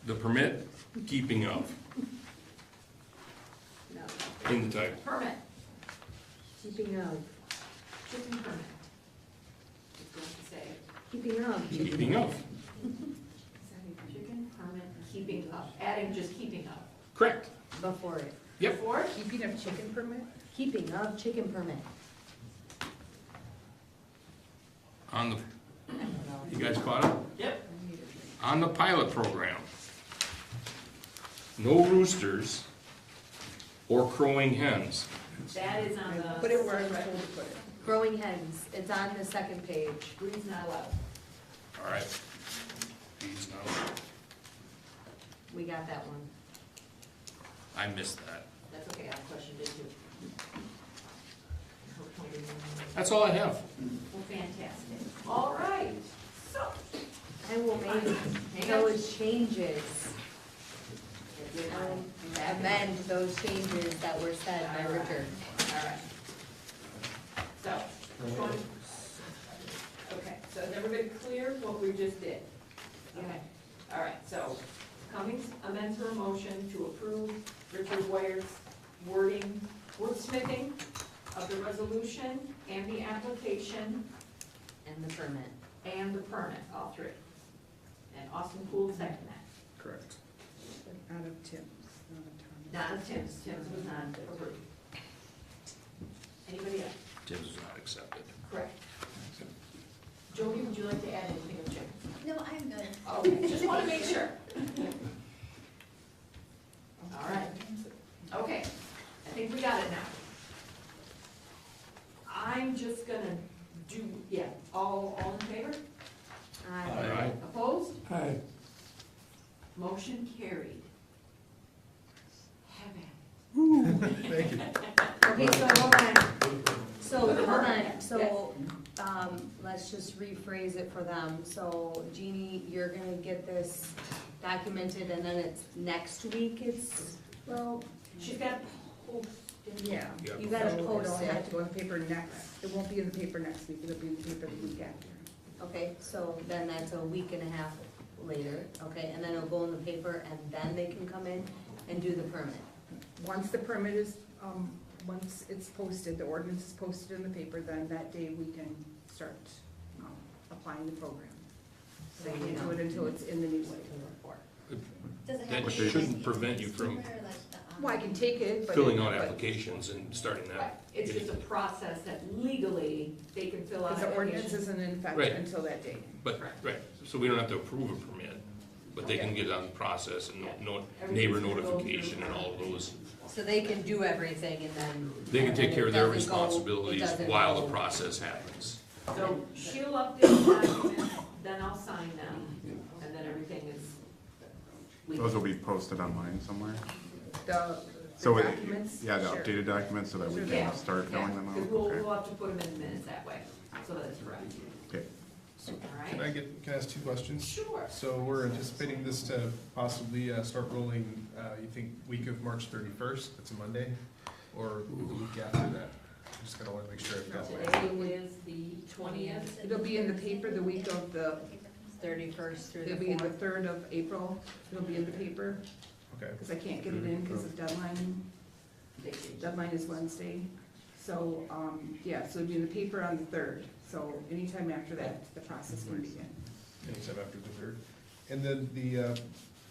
The permit, keeping of, No, in the title. permit, Keeping of, chicken permit. It's going to say, keeping of. Keeping of, chicken permit, keeping up, adding just keeping up. correct. Before it. Yep. Before, Keeping of chicken permit? Keeping of chicken permit. On the, I don't know. you guys caught up? yep, On the pilot program, no roosters or crowing hens. that is on the. Put it where I was told to put it. Growing hens, it's on the second page. Breed's not allowed. Alright. These now, We got that one. I missed that. That's okay, I questioned it too. That's all I have. Well, fantastic. All right, so. I will make Hang on. those changes. Hang on. amend those changes that were said by Richard. All right. So, which one? Okay, so is everybody clear what we just did? Okay, all right, so Cummings amends her motion to approve Richard Wire's wordsmithing of the resolution and the application And the permit. and the permit, all three. And Austin Poole second that. Correct. Out of Tim's, Not of Tim's, Tim's was not approved. Anybody else? Tim's is not accepted. Correct. Jody, would you like to add anything of Jim? No, I'm good. Okay, just want to make sure. All right. Okay, I think we got it now. I'm just gonna do, yeah, all in favor? Aye. Opposed? Aye. Motion carried. Have at Thank you. Okay, so hold on. So, hold on, so, let's just rephrase it for them. So Jeannie, you're gonna get this documented and then it's next week well, it. She's got post. Yeah. Yep. you gotta So post it'll have it. to go in the paper next, it won't be in the paper next week, it'll be in the paper the week after. Okay, so then that's a week and a half later, okay, and then it'll go in the paper and then they can come in and do the permit. Once the permit is, once it's posted, the ordinance is posted in the paper, then that day we can start, applying the program. So you can't do it until it's in the newspaper. Does it have That to be shouldn't prevent you from similar, like the, Well, I can take it, but. filling out applications and starting Right, that. it's just a process that legally they can fill out. Because the ordinance applications. isn't in effect Right. until that date. But, right, so we don't have to approve a permit, but they can get on the process and neighbor Everything's gonna go notification and all of those. So they can do everything and then. They can take care of their It doesn't go- it responsibilities doesn't while go- the process happens. So she'll update the documents, then I'll sign them, and then everything is. Those will be posted online somewhere? The So, documents. yeah, the sure. updated documents so that we Yeah, can start filling them Because out? we'll Okay. have to put them in the minutes that way, so that it's correct. Okay. All Can right? I ask two questions? Sure. So we're anticipating this to possibly start rolling, you think, week of March 31st, that's a Monday, or the week after that? I just kinda wanna make sure I've got that. Today is the 20th. It'll be in the paper the week of the, 31st through the it'll be the 4th. 3rd of April, it'll be in the paper, Okay, because I can't get it in because of deadline is Wednesday. So, yeah, so it'll be in the paper on the 3rd, so anytime after that, the process can begin. anytime after the 3rd. And then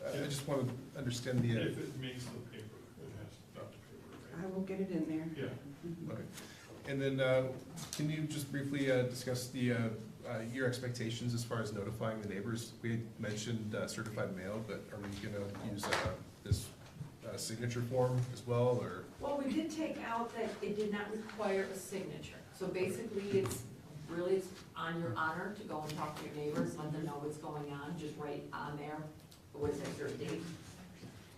I just wanna understand the, If it makes the paper, it has, not the paper, I will get it in there. right? Yeah. okay. And then, can you just briefly discuss your expectations as far as notifying the neighbors? We had mentioned certified mail, but are we gonna use this signature form as well, or? Well, we did take out that it did not require a signature. So basically, it's on your honor to go and talk to your neighbors, let them know what's going on, just write on there, what is that, your date?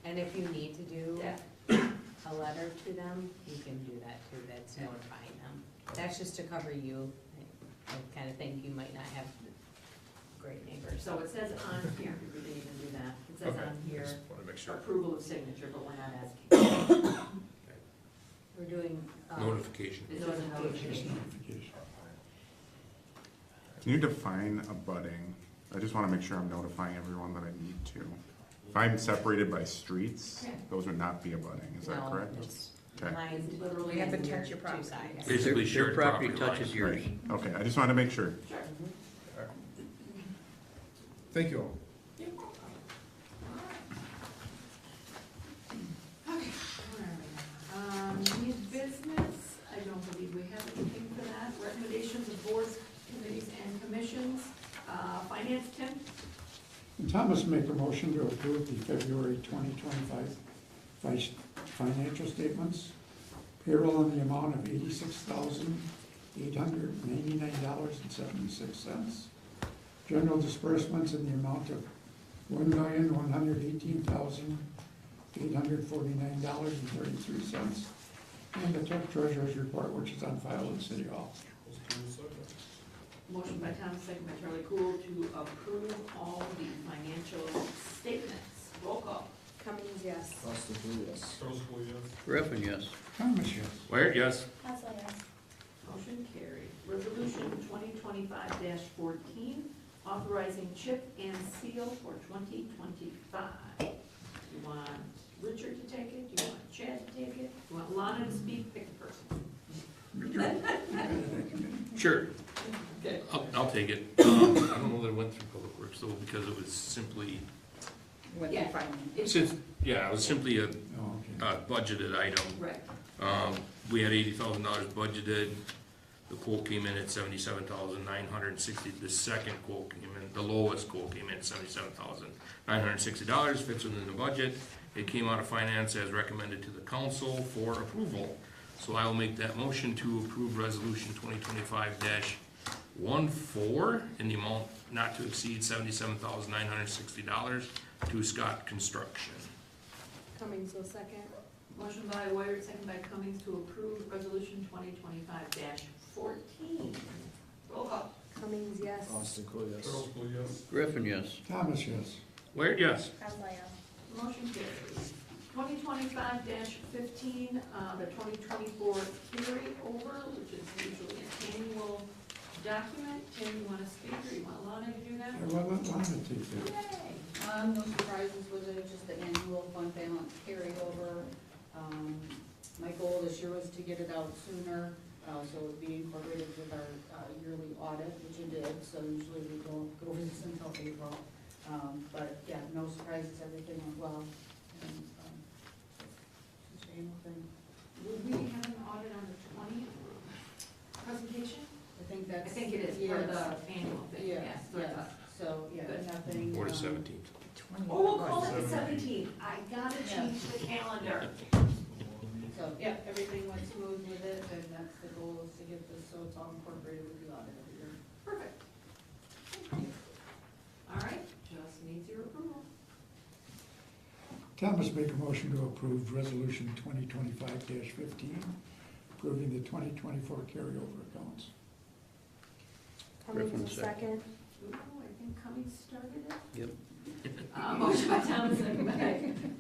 And if you need to do Yeah. a letter to them, you can do that too, that's notifying them. That's just to cover you. I kinda think you might not have great neighbors. So it says on here, we didn't even do that. It says Okay, on here, just wanna make sure. approval of signature, but we're not asking. We're doing. Notification. It's just a notification. Can you define abutting? I just want to make sure I'm notifying everyone that I need to. If I'm separated by streets, those would not be abutting, is that No, correct? it's Okay. lined Literally You have to in touch your two property. sides. Basically shared property touches lines. yours. Right, okay, I just wanted to make sure. Sure. Thank you all. Okay, new business, I don't believe we have anything for that. Recommendations of boards, committees, and commissions. Finance, Tim? Thomas make a motion to approve the February 2025 financial statements. Payroll in the amount of $86,899.76. General disbursements in the amount of $1,118,849.33. And the clerk treasurer's report, which is on file in City Hall. Motion by Thomas, second by Charlie Cool to approve all the financial statements. Roll call. Cummings, yes. Austin Cool, yes. Trustful, yes. Griffin, yes. Thomas, yes. Where, yes? Haslett, yes. Motion carried. Resolution 2025-14, authorizing chip and seal for 2025. You want Richard to take it? Do you want Chad to take it? Do you want Lana to speak? Pick a person. Sure, Okay. I'll take it. I don't know that it went through Public Works though, because it was simply, With Yeah. the finance. It's it was simply a Oh, okay. budgeted item. right. We had $80,000 budgeted. The quote came in at 77,960. The second quote came in, the lowest quote came in at $77,960, fits within the budget. It came out of finance as recommended to the council for approval. So I will make that motion to approve resolution 2025-14 in the amount not to exceed $77,960 to Scott Construction. Cummings will second. Motion by Wyatt, second by Cummings to approve resolution 2025-14. Roll call. Cummings, yes. Austin Cool, yes. Trustful, yes. Griffin, yes. Thomas, yes. Where, yes? Haslett, yes. Motion carries. 2025-15, the 2024 carryover, which is usually an annual document. Tim, you want to speak, or you want Lana to do that? Well, let Lana take that. Yay. No surprises with it, just the annual fund balance carryover. My goal this year was to get it out sooner, so it would be incorporated with our yearly audit, which it did, so usually we don't go over this until April. But yeah, no surprises, everything went well. And, anything. Will we have an audit on the 20th presentation? I think that's. I think it is, for yes. the annual thing, Yes, yes. yes, so, yeah, Good. nothing. Or the 17th. Oh, we'll call it the 17th. I gotta change the calendar. So, yeah, everything went smooth with it, and that's the goal, is to get this, so it's all incorporated with the audit every year. Perfect. Thank you. All right, just needs your approval. Thomas, make a motion to approve resolution 2025-15, approving the 2024 carryover accounts. Cummings will Griffin, second. second. Ooh, I think Cummings started it. Yep. Motion by Thomas, second by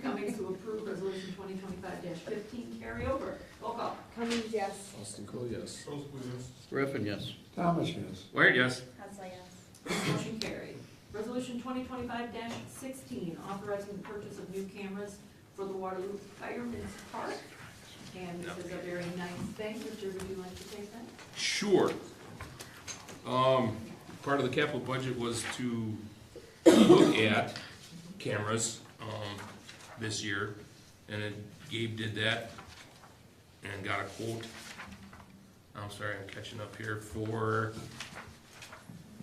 Cummings to approve resolution 2025-15 carryover. Roll call. Cummings, yes. Austin Cool, yes. Trustful, yes. Griffin, yes. Thomas, yes. Where, yes? Haslett, yes. Motion carried. Resolution 2025-16, authorizing the purchase of new cameras for the Waterloo Firemen's Park. And this is a very nice thing. Richard, would you like to take that? Sure. Part of the capital budget was to look at cameras, this year, and then Gabe did that and got a quote. I'm sorry, I'm catching up here, for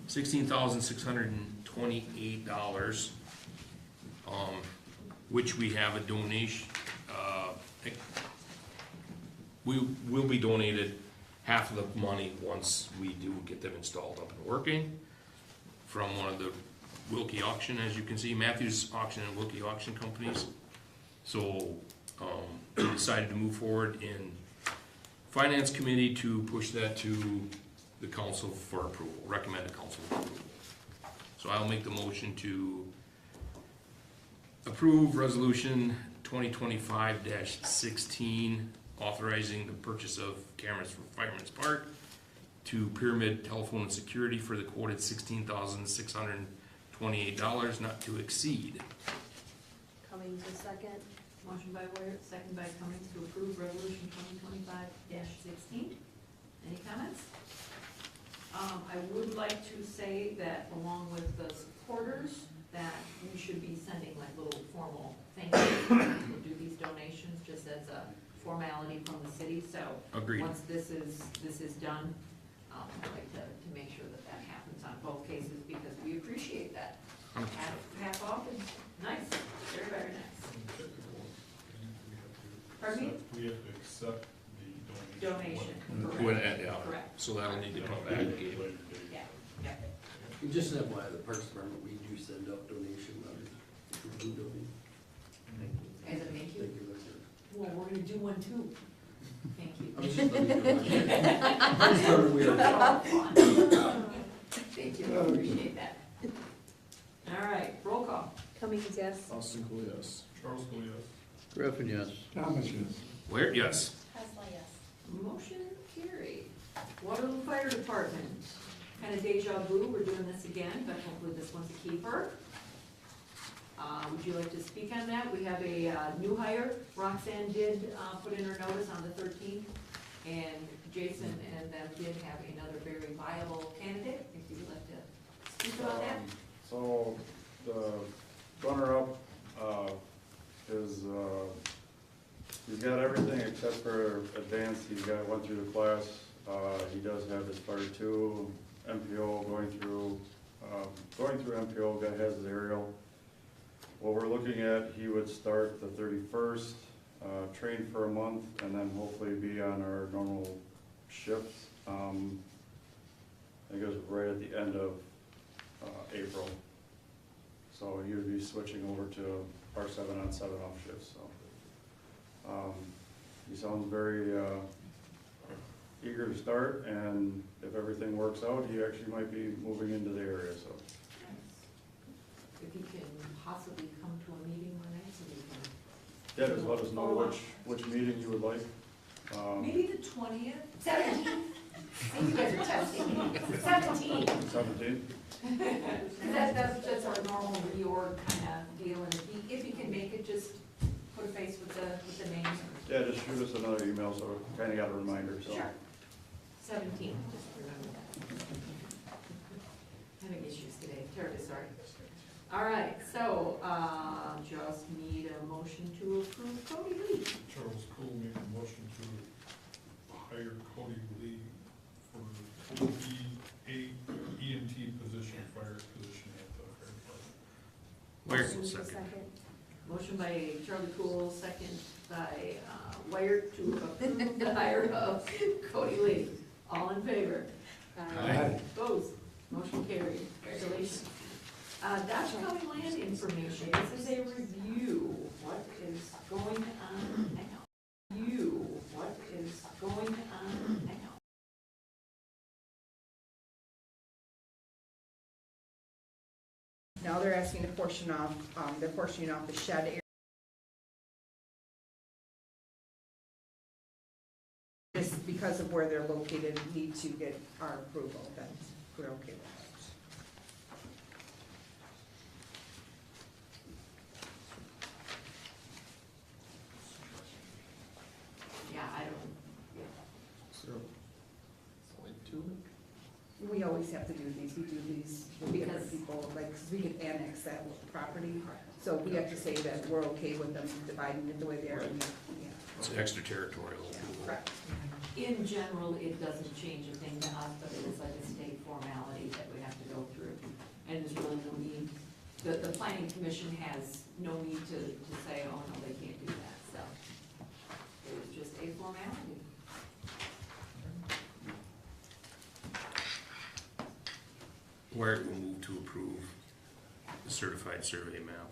$16,628, which we have a donation, we will be donated half of the money once we do get them installed up and working from one of the Wilkie Auction, as you can see, Matthews Auction and Wilkie Auction companies. So, we decided to move forward in Finance Committee to push that to the council for approval, recommend the council for approval. So I'll make the motion to approve resolution 2025-16, authorizing the purchase of cameras for Fireman's Park to Pyramid Telephone and Security for the quoted $16,628, not to exceed. Cummings will second. Motion by Wyatt, second by Cummings to approve resolution 2025-16. Any comments? I would like to say that along with the supporters, that we should be sending like little formal thank yous to do these donations, just as a formality from the city, so. Agreed. Once this is done, I'd like to make sure that that happens on both cases, because we appreciate that. Half off is nice, very, very nice. Pardon me? We have to accept the donation. Donation. When, yeah, Correct. so that'll need to come back, Gabe. Later date. Yeah, yeah. And just an FYI, the Parks Department, we do send out donation letters for blue donate. As a thank you. Thank you, that's it. Well, we're gonna do one too. Thank you. I was just letting you know. I started weird. Thank you, I appreciate that. All right, roll call. Cummings, yes. Austin Cool, yes. Charles, go yes. Griffin, yes. Thomas, yes. Where, yes. Tesla, yes. Motion carried. Waterloo Fire Department, kind of deja vu, we're doing this again, but hopefully this one's a keeper. Would you like to speak on that? We have a new hire. Roxanne did put in her notice on the 13th, and Jason and them did have another very viable candidate. If you would like to speak about that. So the runner-up is, he's got everything except for advanced. Went through the class. He does have his Fire 2, MPO, going through MPO, has his aerial. What we're looking at, he would start the 31st, train for a month, and then hopefully be on our normal shifts. I think it was right at the end of April. So he would be switching over to our 7-on, 7-off shifts, so. He sounds very eager to start, and if everything works out, he actually might be moving into the area, so. If you can possibly come to a meeting one night so we can. Yeah, just let us know which meeting you would like. Maybe the 20th, 17th? You guys are testing me. 17th. 17th? That's our normal reorg kind of deal, and if you can make it, just put a face with the name. Yeah, just shoot us another email, so we kinda got a reminder, so. Sure. 17th, just remember that. Having issues today, terribly sorry. All right, so, just need a motion to approve Cody Lee. Charles Cool made a motion to hire Cody Lee for AEMT position, fire position at the fire department. Where, Motion second. Motion by Charlie Cool, second by Wired to approve the hire of Cody Lee. All in favor? Aye. Opposed? Motion carried. Congratulations. Dodge County land information. This is a review. What is going on now? What is going on now? Now they're asking to portion off, they're portioning off the shed area. Just because of where they're located, need to get our approval, then we're okay with that. Yeah, I don't, So, it's only 2? We always have to do these, we do these with Because- different people, like, 'cause we could annex that property. So we have to say that we're okay with them dividing it the way they are. Yeah, It's extraterritorial. correct. in general, it doesn't change a thing to us, but it is like a state formality that we have to go through. And there's really no need, the planning commission has no need to say, oh, no, they can't do that, so. It was just a formality. Where it will move to approve the certified survey map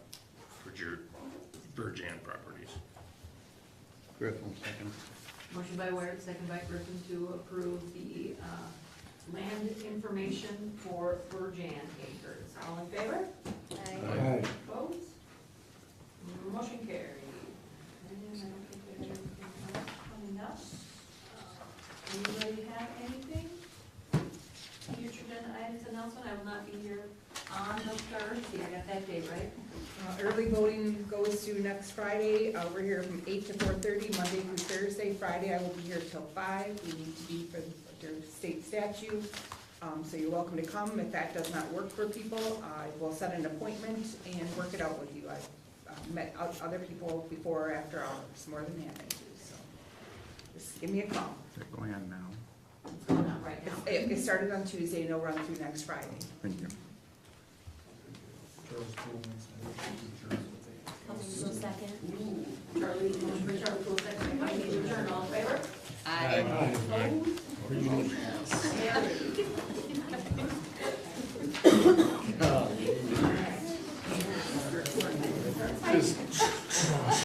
for Virgin properties. Griffin, second. Motion by Ware, second by Griffin to approve the land information for Virgin acres. All in favor? Aye. Opposed? Motion carried. And I don't think we have anything else coming up. Anybody have anything? Future agenda items announcement, I will not be here on the third. See, I got that date right. Early voting goes to next Friday. We're here from 8 to 4:30, Monday through Thursday. Friday, I will be here till 5. We need to be for the state statute. So you're welcome to come. If that does not work for people, I will set an appointment and work it out with you. I've met other people before or after hours, more than happy to, so just give me a call. They're going on now. What's going on right now? It started on Tuesday and it'll run through next Friday. Thank you. Charles Cool makes a motion to adjourn. Cummings, will second. Ooh, Charlie, motion by Charlie, full second by Mike, adjourn, all in favor? Aye. Opposed? Motion carried.